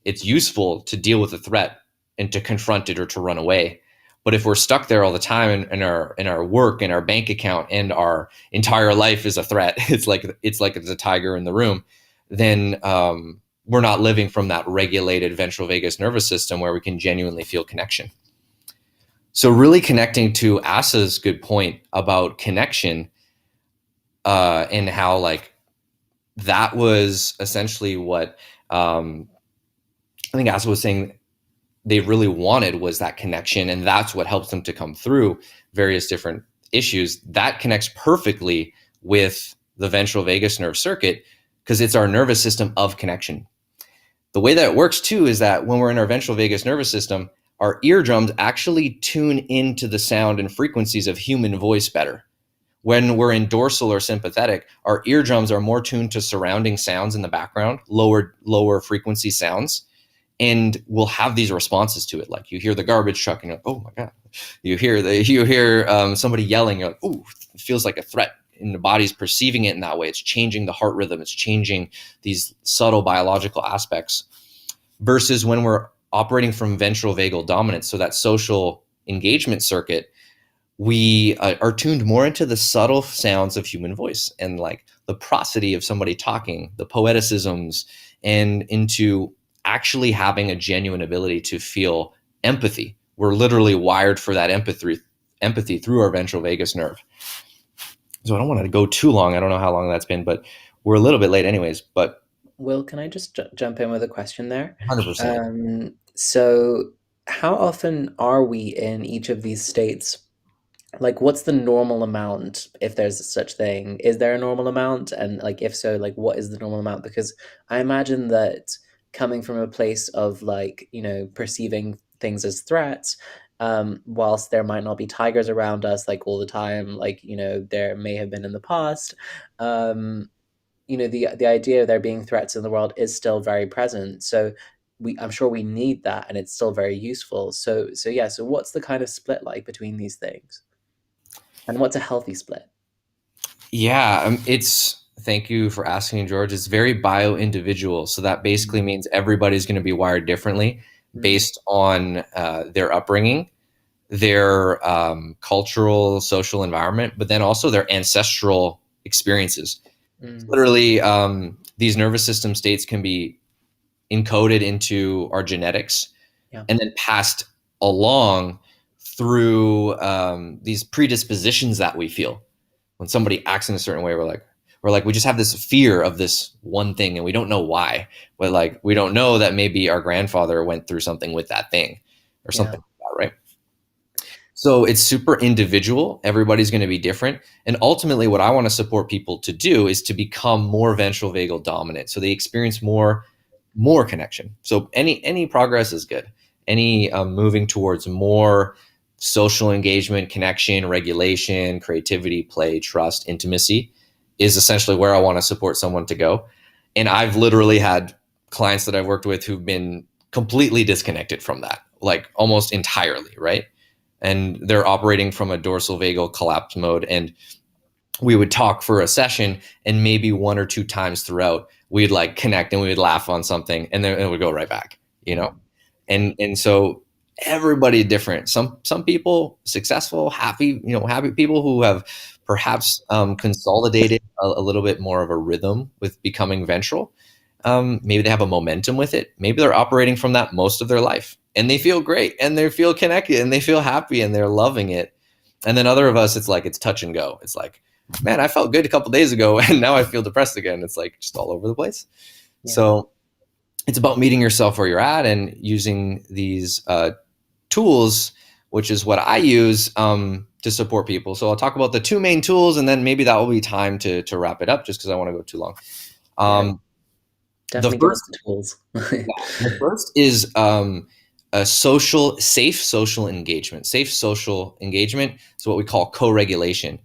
It's useful to deal with a threat and to confront it or to run away. But if we're stuck there all the time in our work and our bank account and our entire life is a threat, it's like it's a tiger in the room, then we're not living from that regulated ventral vagus nervous system where we can genuinely feel connection. So really connecting to Asa's good point about connection and how like that was essentially what I think Asa was saying they really wanted was that connection, and that's what helps them to come through various different issues. That connects perfectly with the ventral vagus nerve circuit because it's our nervous system of connection. The way that it works too is that when we're in our ventral vagus nervous system, our eardrums actually tune into the sound and frequencies of human voice better. When we're in dorsal or sympathetic, our eardrums are more tuned to surrounding sounds in the background, lower frequency sounds. And we'll have these responses to it. Like you hear the garbage truck and you're like, oh my God. You hear somebody yelling, you're like, oh, it feels like a threat. And the body's perceiving it in that way. It's changing the heart rhythm. It's changing these subtle biological aspects. Versus when we're operating from ventral vagal dominance, so that social engagement circuit, we are tuned more into the subtle sounds of human voice and like the prosody of somebody talking, the poeticisms, and into actually having a genuine ability to feel empathy. We're literally wired for that empathy through our ventral vagus nerve. So I don't want to go too long. I don't know how long that's been, but we're a little bit late anyways. But Will, can I just jump in with a question there? 100%. So how often are we in each of these states? Like, what's the normal amount, if there's such thing? Is there a normal amount? And like, if so, like, what is the normal amount? Because I imagine that coming from a place of like, perceiving things as threats, whilst there might not be tigers around us like all the time, like, you know, there may have been in the past, you know, the idea of there being threats in the world is still very present. So I'm sure we need that, and it's still very useful. So yeah, so what's the kind of split like between these things? And what's a healthy split? Yeah, thank you for asking, George. It's very bio-individual. So that basically means everybody's going to be wired differently based on their upbringing, their cultural, social environment, but then also their ancestral experiences. Literally, these nervous system states can be encoded into our genetics and then passed along through these predispositions that we feel. When somebody acts in a certain way, we're like, we just have this fear of this one thing and we don't know why. But like, we don't know that maybe our grandfather went through something with that thing or something like that, right? So it's super individual. Everybody's going to be different. And ultimately what I want to support people to do is to become more ventral vagal dominant. So they experience more connection. So any progress is good. Any moving towards more social engagement, connection, regulation, creativity, play, trust, intimacy is essentially where I want to support someone to go. And I've literally had clients that I've worked with who've been completely disconnected from that, like almost entirely, right? And they're operating from a dorsal vagal collapse mode. And we would talk for a session, and maybe one or two times throughout, we'd like connect and we would laugh on something, and then it would go right back, you know? And so everybody different. Some people successful, happy people who have perhaps consolidated a little bit more of a rhythm with becoming ventral. Maybe they have a momentum with it. Maybe they're operating from that most of their life, and they feel great, and they feel connected, and they feel happy, and they're loving it. And then other of us, it's like, it's touch and go. It's like, man, I felt good a couple days ago, and now I feel depressed again. It's like just all over the place. Yeah. So it's about meeting yourself where you're at and using these tools, which is what I use to support people. So I'll talk about the two main tools, and then maybe that will be time to wrap it up, just because I want to go too long. Definitely give us the tools. The first is a safe social engagement. Safe social engagement is what we call co-regulation.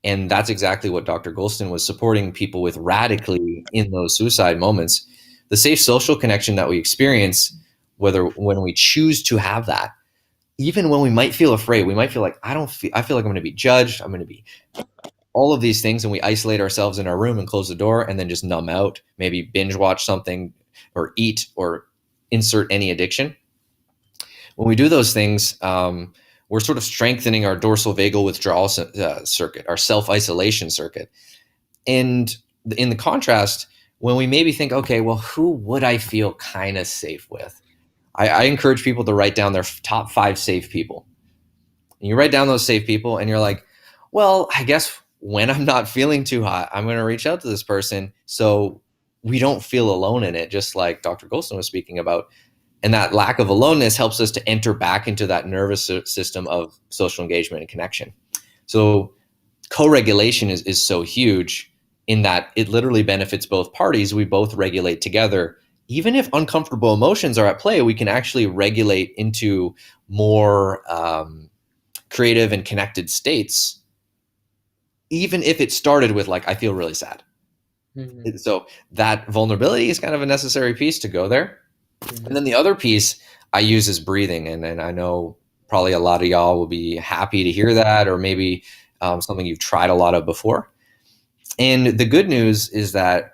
And that's exactly what Dr. Goulston was supporting people with radically in those suicide moments. The safe social connection that we experience, when we choose to have that, even when we might feel afraid, we might feel like, I feel like I'm going to be judged. I'm going to be all of these things. And we isolate ourselves in our room and close the door and then just numb out, maybe binge watch something or eat or insert any addiction. When we do those things, we're sort of strengthening our dorsal vagal withdrawal circuit, our self-isolation circuit. And in the contrast, when we maybe think, okay, well, who would I feel kind of safe with? I encourage people to write down their top 5 safe people. And you write down those safe people and you're like, well, I guess when I'm not feeling too hot, I'm going to reach out to this person so we don't feel alone in it, just like Dr. Goulston was speaking about. And that lack of aloneness helps us to enter back into that nervous system of social engagement and connection. So co-regulation is so huge in that it literally benefits both parties. We both regulate together. Even if uncomfortable emotions are at play, we can actually regulate into more creative and connected states, even if it started with like, I feel really sad. Mm-hmm. So that vulnerability is kind of a necessary piece to go there. Mm-hmm. And then the other piece I use is breathing. And I know probably a lot of y'all will be happy to hear that, or maybe something you've tried a lot of before. And the good news is that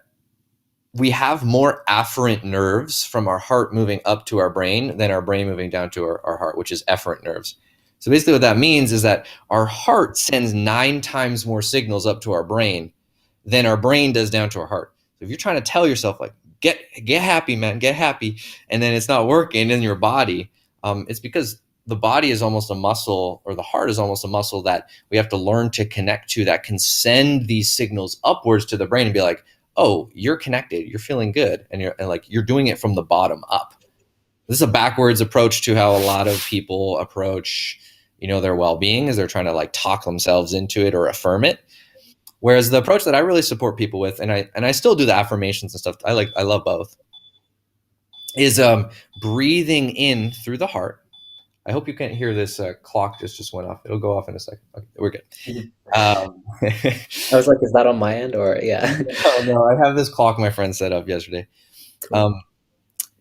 we have more afferent nerves from our heart moving up to our brain than our brain moving down to our heart, which is efferent nerves. So basically what that means is that our heart sends 9 times more signals up to our brain than our brain does down to our heart. So if you're trying to tell yourself like, get happy, man, get happy, and then it's not working in your body, it's because the body is almost a muscle, or the heart is almost a muscle that we have to learn to connect to, that can send these signals upwards to the brain and be like, oh, you're connected, you're feeling good, and you're doing it from the bottom up. This is a backwards approach to how a lot of people approach, their well-being, is they're trying to like talk themselves into it or affirm it. Whereas the approach that I really support people with, and I still do the affirmations and stuff, I love both, is breathing in through the heart, I hope you can't hear this clock just went off. It'll go off in a second. Okay, we're good. I was like, is that on my end or yeah? No, I have this clock my friend set up yesterday. Cool.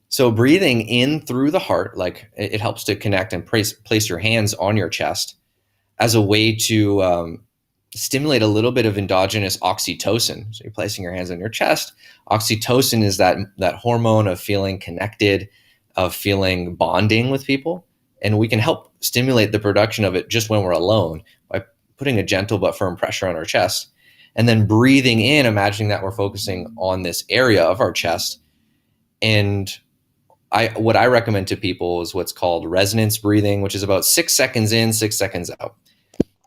So breathing in through the heart, like it helps to connect and place your hands on your chest as a way to stimulate a little bit of endogenous oxytocin. So you're placing your hands on your chest. Oxytocin is that hormone of feeling connected, of feeling bonding with people. And we can help stimulate the production of it just when we're alone by putting a gentle but firm pressure on our chest. And then breathing in, imagining that we're focusing on this area of our chest. And what I recommend to people is what's called resonance breathing, which is about 6 seconds in, 6 seconds out.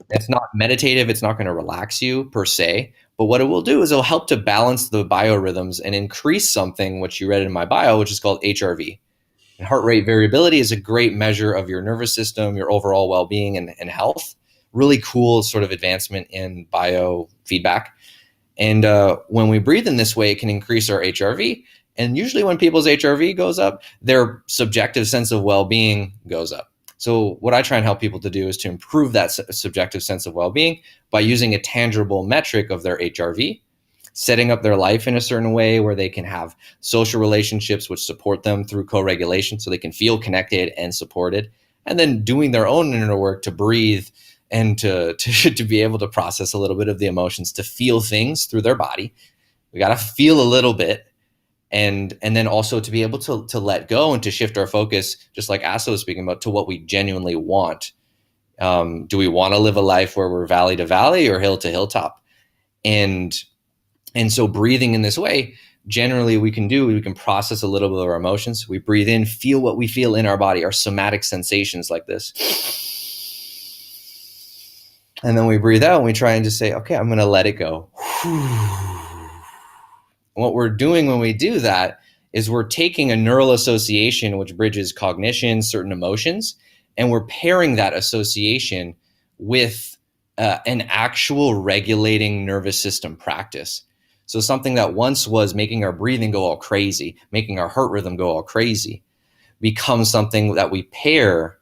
It's not meditative. It's not going to relax you per se. But what it will do is it'll help to balance the biorhythms and increase something, which you read in my bio, which is called HRV. And heart rate variability is a great measure of your nervous system, your overall well-being and health. Really cool sort of advancement in biofeedback. And when we breathe in this way, it can increase our HRV. And usually when people's HRV goes up, their subjective sense of well-being goes up. So what I try and help people to do is to improve that subjective sense of well-being by using a tangible metric of their HRV, setting up their life in a certain way where they can have social relationships which support them through co-regulation so they can feel connected and supported, and then doing their own inner work to breathe and to be able to process a little bit of the emotions, to feel things through their body. We got to feel a little bit. And then also to be able to let go and to shift our focus, just like Asa was speaking about, to what we genuinely want. Do we want to live a life where we're valley to valley or hill to hilltop? And so breathing in this way, generally we can process a little bit of our emotions. We breathe in, feel what we feel in our body, our somatic sensations like this. And then we breathe out and we try and just say, okay, I'm going to let it go. What we're doing when we do that is we're taking a neural association which bridges cognition, certain emotions, and we're pairing that association with an actual regulating nervous system practice. So something that once was making our breathing go all crazy, making our heart rhythm go all crazy, becomes something that we pair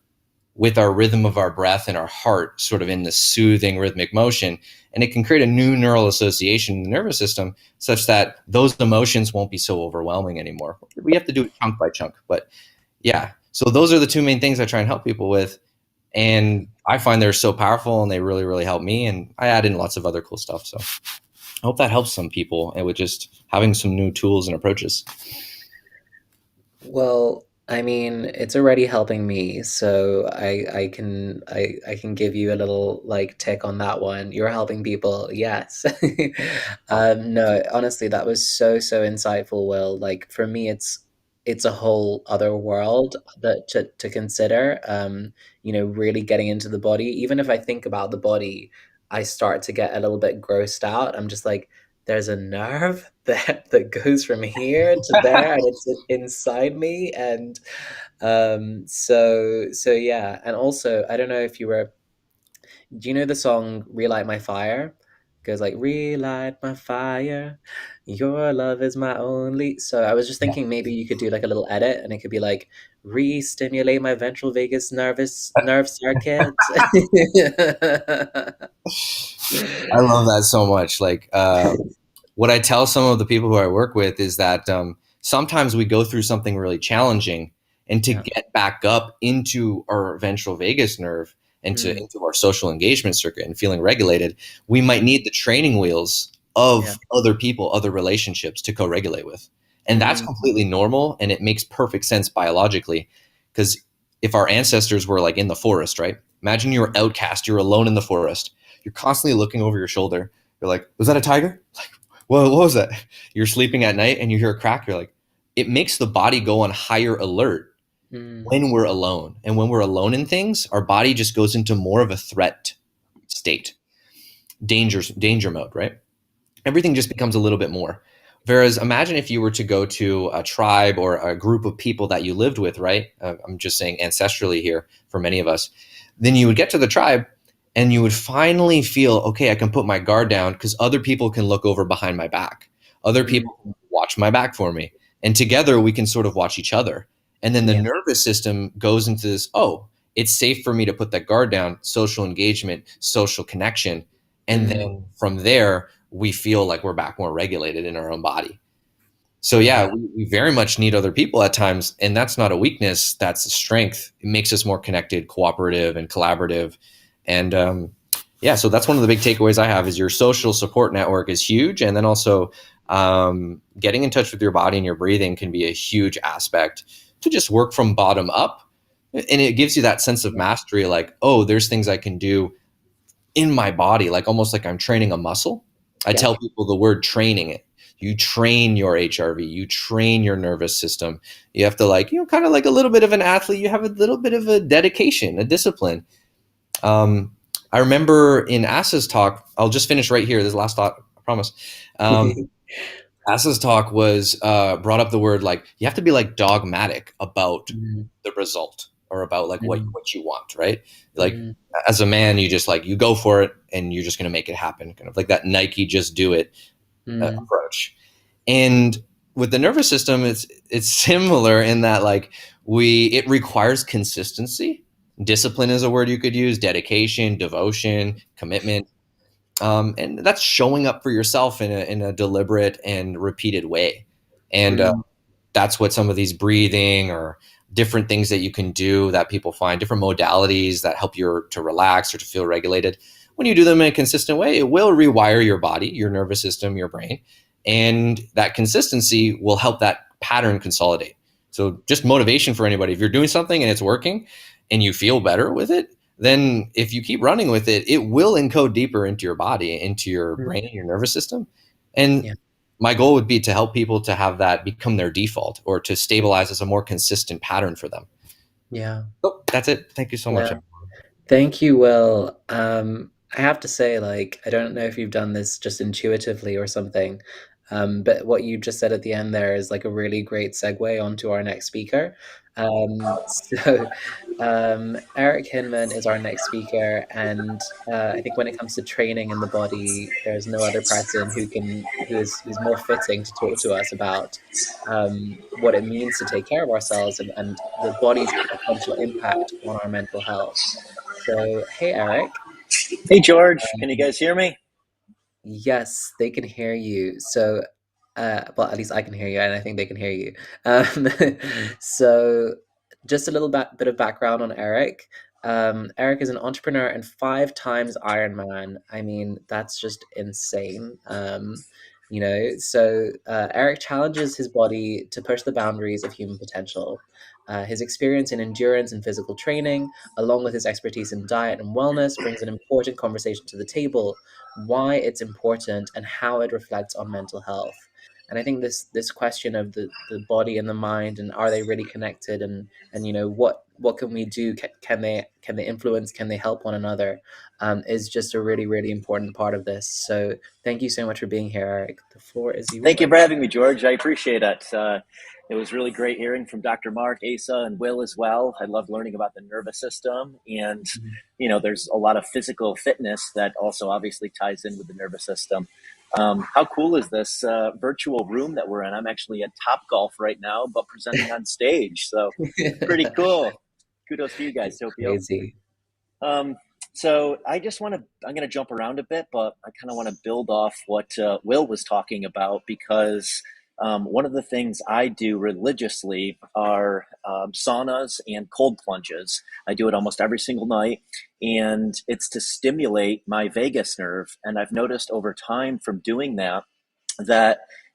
with our rhythm of our breath and our heart sort of in this soothing rhythmic motion. And it can create a new neural association in the nervous system such that those emotions won't be so overwhelming anymore. We have to do it chunk by chunk. But yeah, so those are the two main things I try and help people with. And I find they're so powerful and they really, really help me. And I add in lots of other cool stuff. So I hope that helps some people and with just having some new tools and approaches. Well, I mean, it's already helping me, so I can give you a little like tick on that one. You're helping people, yes. No, honestly, that was so insightful, Will. Like for me, it's a whole other world that to consider. Really getting into the body. Even if I think about the body, I start to get a little bit grossed out. I'm just like, there's a nerve that goes from here to there and it's inside me. And so yeah. And also, I don't know if do you know the song Relight My Fire? It goes like, relight my fire, your love is my only. So I was just thinking maybe you could do like a little edit and it could be like, re-stimulate my ventral vagus nerve circuit. I love that so much. Like what I tell some of the people who I work with is that sometimes we go through something really challenging, and to get back up into our ventral vagus nerve and into our social engagement circuit and feeling regulated, we might need the training wheels of other people, other relationships to co-regulate with. And that's completely normal. And it makes perfect sense biologically, because if our ancestors were like in the forest, right? Imagine you're outcast, you're alone in the forest. You're constantly looking over your shoulder. You're like, was that a tiger? Like, what was that? You're sleeping at night and you hear a crack. You're like, it makes the body go on higher alert when we're alone. And when we're alone in things, our body just goes into more of a threat state, danger mode, right? Everything just becomes a little bit more. Whereas imagine if you were to go to a tribe or a group of people that you lived with, right? I'm just saying ancestrally here for many of us. Then you would get to the tribe and you would finally feel, okay, I can put my guard down because other people can look over behind my back. Other people can watch my back for me. And together we can sort of watch each other. And then the nervous system goes into this, oh, it's safe for me to put that guard down, social engagement, social connection. And then from there, we feel like we're back more regulated in our own body. So yeah, we very much need other people at times. And that's not a weakness, that's a strength. It makes us more connected, cooperative, and collaborative. And yeah, so that's one of the big takeaways I have is your social support network is huge. And then also getting in touch with your body and your breathing can be a huge aspect to just work from bottom up. And it gives you that sense of mastery, like, oh, there's things I can do in my body, like almost like I'm training a muscle. I tell people the word training it. You train your HRV, you train your nervous system. You have to like, you know, kind of like a little bit of an athlete, you have a little bit of a dedication, a discipline. I remember in Asa's talk, I'll just finish right here, this last thought, I promise. Asa's talk was brought up the word like, you have to be like dogmatic about the result or about like what you want, right? Like as a man, you just like, you go for it and you're just going to make it happen. Kind of like that Nike just do it approach. And with the nervous system, it's similar in that like it requires consistency. Discipline is a word you could use, dedication, devotion, commitment. And that's showing up for yourself in a deliberate and repeated way. And that's what some of these breathing or different things that you can do that people find, different modalities that help you to relax or to feel regulated. When you do them in a consistent way, it will rewire your body, your nervous system, your brain. And that consistency will help that pattern consolidate. So just motivation for anybody. If you're doing something and it's working and you feel better with it, then if you keep running with it, it will encode deeper into your body, into your brain, your nervous system. And my goal would be to help people to have that become their default or to stabilize as a more consistent pattern for them. Yeah. So that's it. Thank you so much. Thank you, Will. I have to say, like, I don't know if you've done this just intuitively or something, but what you just said at the end there is like a really great segue onto our next speaker. Eric Hinman is our next speaker, and I think when it comes to training in the body, there's no other person who's more fitting to talk to us about what it means to take care of ourselves and the body's potential impact on our mental health. So, hey, Eric. Hey, George. Can you guys hear me? Yes, they can hear you. So, well, at least I can hear you, and I think they can hear you. So, just a little bit of background on Eric. Eric is an entrepreneur and 5 times Ironman. I mean, that's just insane. You know, so Eric challenges his body to push the boundaries of human potential. His experience in endurance and physical training, along with his expertise in diet and wellness, brings an important conversation to the table, why it's important and how it reflects on mental health. And I think this question of the body and the mind, and are they really connected, and you know, what can we do? Can they influence? Can they help one another? Is just a really, really important part of this. So thank you so much for being here, Eric. The floor is yours. Thank you for having me, George. I appreciate it. It was really great hearing from Dr. Mark, Asa, and Will as well. I love learning about the nervous system. And, you know, there's a lot of physical fitness that also obviously ties in with the nervous system. How cool is this virtual room that we're in? I'm actually at Topgolf right now, but presenting on stage. So pretty cool. Kudos to you guys, Tokyo. Crazy. So I'm going to jump around a bit, but I kind of want to build off what Will was talking about, because one of the things I do religiously are saunas and cold plunges. I do it almost every single night, and it's to stimulate my vagus nerve. And I've noticed over time from doing that,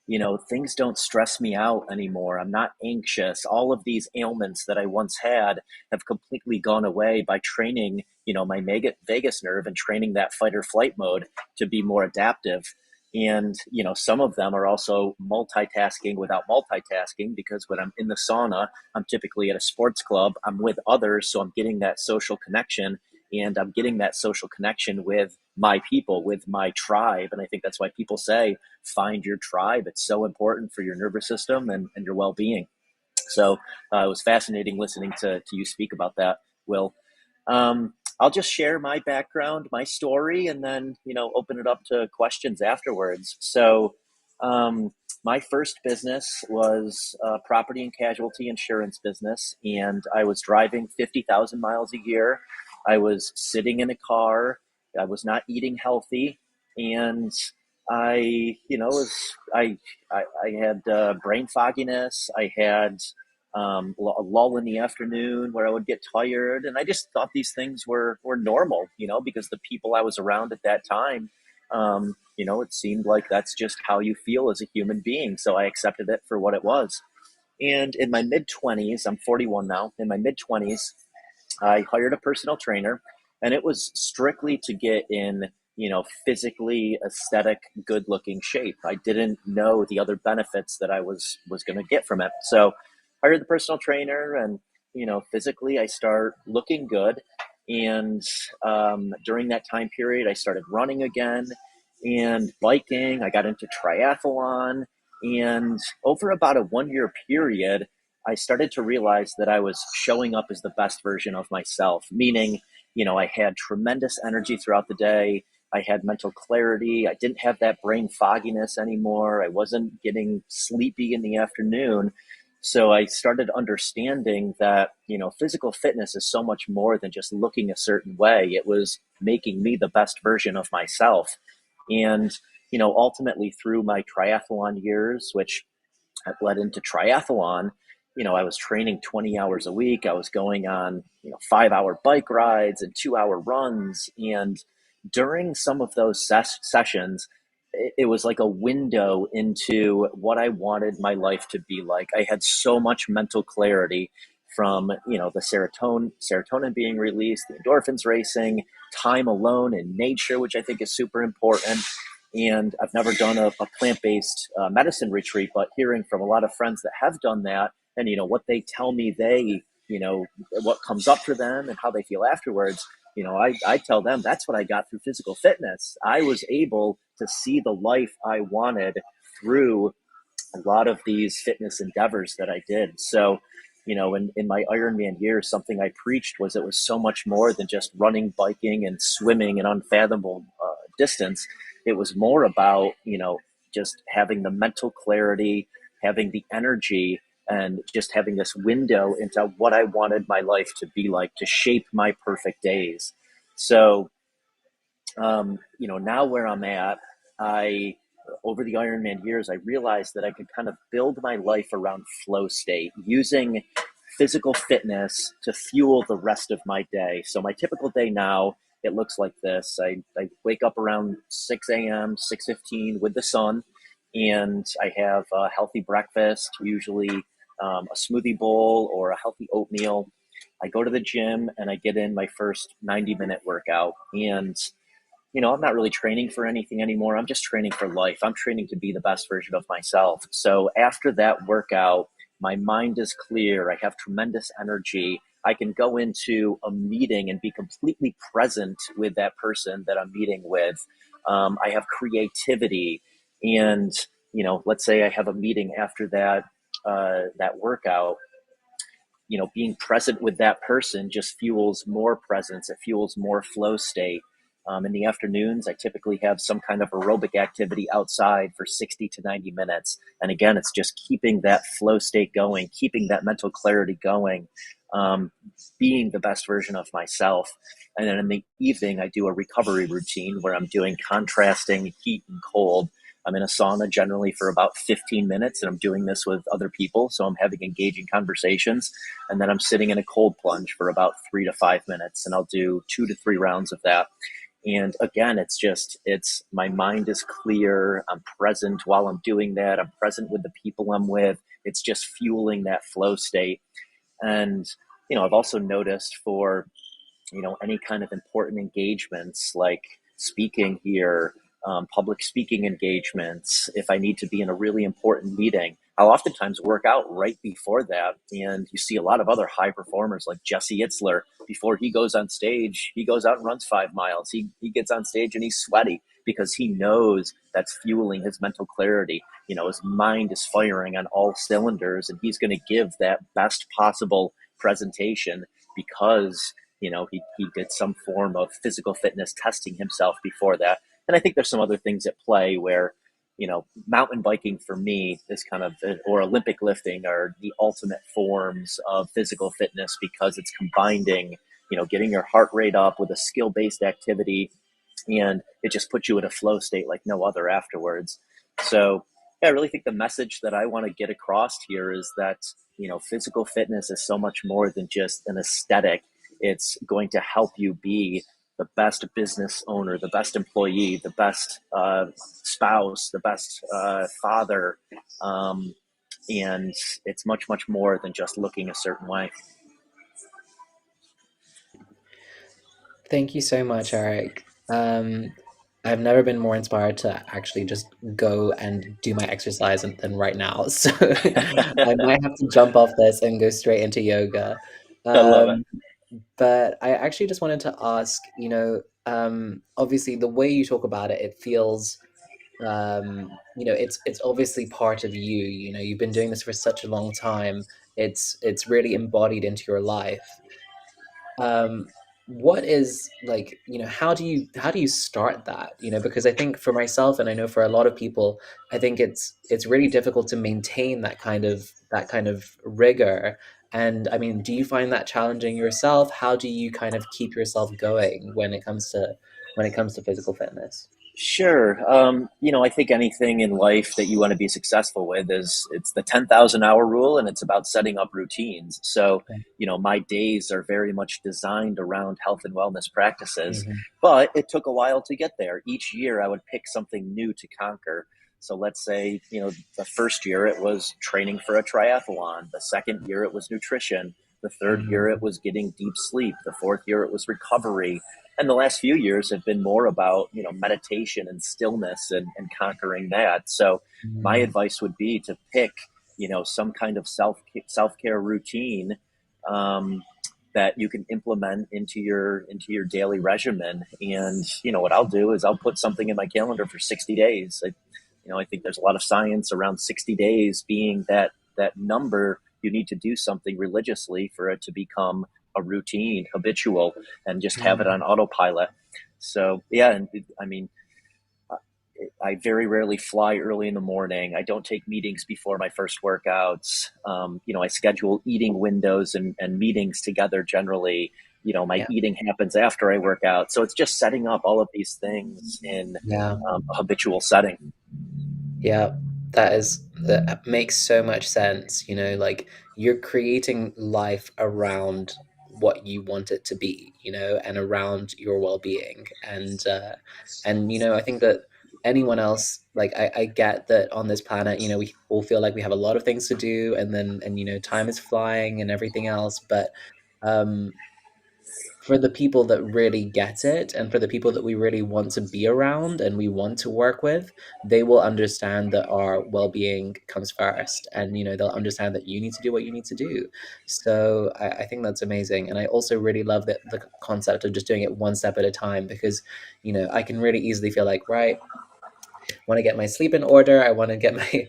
you know, things don't stress me out anymore. I'm not anxious. All of these ailments that I once had have completely gone away by training, you know, my vagus nerve and training that fight or flight mode to be more adaptive. And, you know, some of them are also multitasking without multitasking, because when I'm in the sauna, I'm typically at a sports club, I'm with others. So I'm getting that social connection, and I'm getting that social connection with my people, with my tribe. And I think that's why people say, find your tribe. It's so important for your nervous system and your well-being. So it was fascinating listening to you speak about that, Will. I'll just share my background, my story, and then, you know, open it up to questions afterwards. So my first business was a property and casualty insurance business, and I was driving 50,000 miles a year. I was sitting in a car. I was not eating healthy, and I, I had brain fogginess. I had a lull in the afternoon where I would get tired, and I just thought these things were normal, because the people I was around at that time, it seemed like that's just how you feel as a human being. So I accepted it for what it was. And in my mid-20s, I'm 41 now, in my mid-20s, I hired a personal trainer, and it was strictly to get in, physically aesthetic, good looking shape. I didn't know the other benefits that I was going to get from it. So I hired the personal trainer, and, physically I start looking good. And during that time period, I started running again and biking. I got into triathlon, and over about a 1-year period, I started to realize that I was showing up as the best version of myself, meaning, I had tremendous energy throughout the day. I had mental clarity. I didn't have that brain fogginess anymore. I wasn't getting sleepy in the afternoon. So I started understanding that, physical fitness is so much more than just looking a certain way. It was making me the best version of myself. And, ultimately through my triathlon years, which had led into triathlon, I was training 20 hours a week. I was going on, 5-hour bike rides and 2-hour runs. And during some of those sessions, it was like a window into what I wanted my life to be like. I had so much mental clarity from, the serotonin being released, the endorphins racing, time alone in nature, which I think is super important. And I've never done a plant-based medicine retreat, but hearing from a lot of friends that have done that, and what they tell me what comes up for them and how they feel afterwards, I tell them that's what I got through physical fitness. I was able to see the life I wanted through a lot of these fitness endeavors that I did. So, in my Ironman years, something I preached was it was so much more than just running, biking, and swimming an unfathomable distance. It was more about, just having the mental clarity, having the energy, and just having this window into what I wanted my life to be like, to shape my perfect days. So, now where I'm at, over the Ironman years, I realized that I could kind of build my life around flow state, using physical fitness to fuel the rest of my day. So my typical day now, it looks like this. I wake up around 6 a.m., 6:15 with the sun, and I have a healthy breakfast, usually a smoothie bowl or a healthy oatmeal. I go to the gym and I get in my first 90-minute workout. And I'm not really training for anything anymore. I'm just training for life. I'm training to be the best version of myself. So after that workout, my mind is clear. I have tremendous energy. I can go into a meeting and be completely present with that person that I'm meeting with. I have creativity. And, let's say I have a meeting after that workout. Being present with that person just fuels more presence. It fuels more flow state. In the afternoons, I typically have some kind of aerobic activity outside for 60 to 90 minutes. And again, it's just keeping that flow state going, keeping that mental clarity going, being the best version of myself. And then in the evening, I do a recovery routine where I'm doing contrasting heat and cold. I'm in a sauna generally for about 15 minutes, and I'm doing this with other people. So I'm having engaging conversations. And then I'm sitting in a cold plunge for about 3 to 5 minutes, and I'll do 2 to 3 rounds of that. And again, it's my mind is clear. I'm present while I'm doing that. I'm present with the people I'm with. It's just fueling that flow state. And, I've also noticed for, any kind of important engagements like speaking here, public speaking engagements, if I need to be in a really important meeting, I'll oftentimes work out right before that. And you see a lot of other high performers like Jesse Itzler. Before he goes on stage, he goes out and runs 5 miles. He gets on stage and he's sweaty because he knows that's fueling his mental clarity. His mind is firing on all cylinders, and he's going to give that best possible presentation because, he did some form of physical fitness testing himself before that. And I think there's some other things at play where, mountain biking for me is kind of, or Olympic lifting are the ultimate forms of physical fitness, because it's combining, getting your heart rate up with a skill-based activity, and it just puts you in a flow state like no other afterwards. So yeah, I really think the message that I want to get across here is that, physical fitness is so much more than just an aesthetic. It's going to help you be the best business owner, the best employee, the best spouse, the best father. And it's much, much more than just looking a certain way. Thank you so much, Eric. I've never been more inspired to actually just go and do my exercise than right now. So I might have to jump off this and go straight into yoga. I love it. But I actually just wanted to ask, obviously the way you talk about it, it feels, it's obviously part of you. You've been doing this for such a long time. It's really embodied into your life. What is, like, how do you start that? Because I think for myself, and I know for a lot of people, I think it's really difficult to maintain that kind of rigor. And I mean, do you find that challenging yourself? How do you kind of keep yourself going when it comes to physical fitness? Sure. I think anything in life that you want to be successful with it's the 10,000 hour rule, and it's about setting up routines. So, Okay. my days are very much designed around health and wellness practices, Mhm. but it took a while to get there. Each year I would pick something new to conquer. So let's say, the first year it was training for a triathlon. The second year it was nutrition. The third year it Mhm. was getting deep sleep. The fourth year it was recovery. And the last few years have been more about, meditation and stillness, and conquering that. So my Mhm. advice would be to pick, some kind of self-care routine, that you can implement into your daily regimen. And what I'll do is I'll put something in my calendar for 60 days. I think there's a lot of science around 60 days being that number. You need to do something religiously for it to become a routine, habitual, and just have it on autopilot. So yeah, and I mean, I very rarely fly early in the morning. I don't take meetings before my first workouts. I schedule eating windows and meetings together generally. My Yeah. eating happens after I work out. So it's just setting up all of these things in Yeah. a habitual setting. Yeah, that makes so much sense. Like, you're creating life around what you want it to be, and around your well-being. And I think that anyone else, like, I get that on this planet, we all feel like we have a lot of things to do, and time is flying and everything else. But um for the people that really get it, and for the people that we really want to be around and we want to work with, they will understand that our well-being comes first, and they'll understand that you need to do what you need to do. So I think that's amazing. And I also really love the concept of just doing it one step at a time, because I can really easily feel like, right, want to get my sleep in order. I want to get my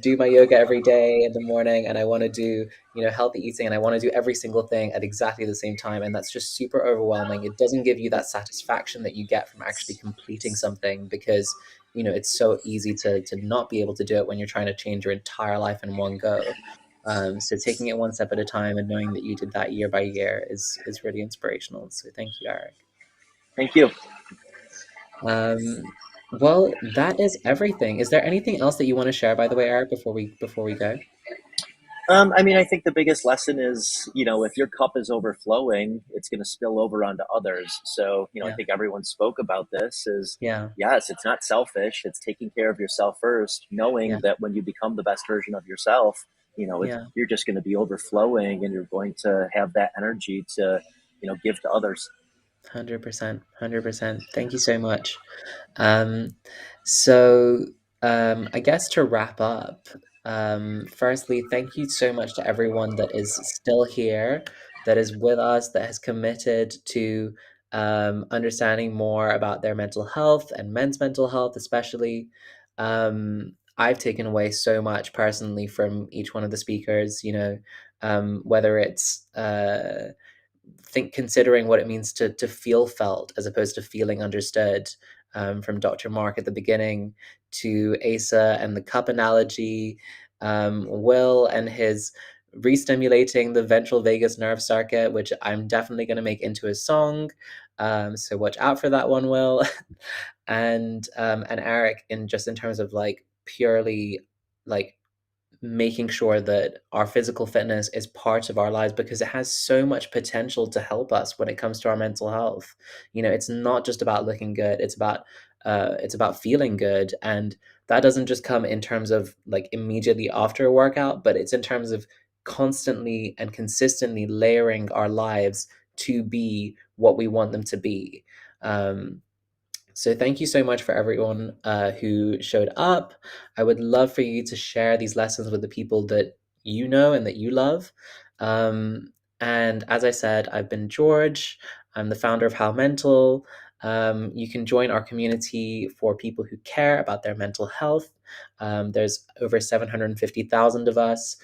do my yoga every day in the morning, and I want to do healthy eating, and I want to do every single thing at exactly the same time. And that's just super overwhelming. It doesn't give you that satisfaction that you get from actually completing something, because it's so easy to not be able to do it when you're trying to change your entire life in one go. So taking it one step at a time and knowing that you did that year by year is really inspirational. So thank you, Eric. Thank you. Well, that is everything. Is there anything else that you want to share, by the way, Eric, before we go? I think the biggest lesson is, if your cup is overflowing, it's going to spill over onto others. So, I Yeah. think everyone spoke about this is, Yeah. yes, it's not selfish. It's taking care of yourself first, knowing Yeah. that when you become the best version of yourself, Yeah. you're just going to be overflowing, and you're going to have that energy to, give to others. 100%. 100%. Thank you so much. Um, so I guess to wrap up, firstly, thank you so much to everyone that is still here, that is with us, that has committed to understanding more about their mental health and men's mental health, especially. I've taken away so much personally from each one of the speakers, whether it's considering what it means to feel felt as opposed to feeling understood. from Dr. Mark at the beginning to Asa and the cup analogy, Will and his re-stimulating the ventral vagus nerve circuit, which I'm definitely going to make into a song. So watch out for that one, Will. And Eric, in terms of like purely like making sure that our physical fitness is part of our lives, because it has so much potential to help us when it comes to our mental health. You know, it's not just about looking good, it's about feeling good. And that doesn't just come in terms of like immediately after a workout, but it's in terms of constantly and consistently layering our lives to be what we want them to be. So thank you so much for everyone who showed up. I would love for you to share these lessons with the people that you know and that you love. And as I said, I've been George. I'm the founder of How Mental. You can join our community for people who care about their mental health. There's over 750,000 of us.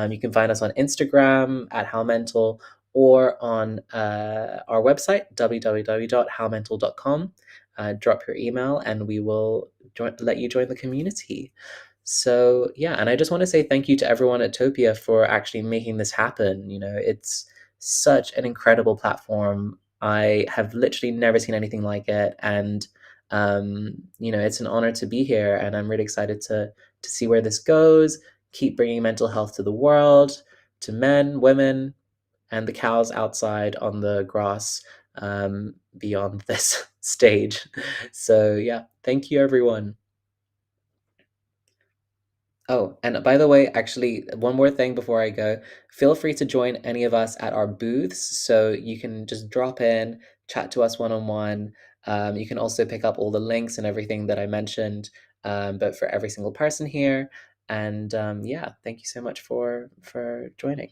You can find us on Instagram at How Mental, or on our website, www.howmental.com. Drop your email and we will let you join the community. So yeah, and I just want to say thank you to everyone at Topia for actually making this happen. You know, it's such an incredible platform. I have literally never seen anything like it, and you know, it's an honor to be here, and I'm really excited to see where this goes. Keep bringing mental health to the world, to men, women, and the cows outside on the grass beyond this stage. So yeah, thank you, everyone. Oh, and by the way, actually, one more thing before I go. Feel free to join any of us at our booths, so you can just drop in, chat to us one-on-one. You can also pick up all the links and everything that I mentioned, but for every single person here. And yeah, thank you so much for joining.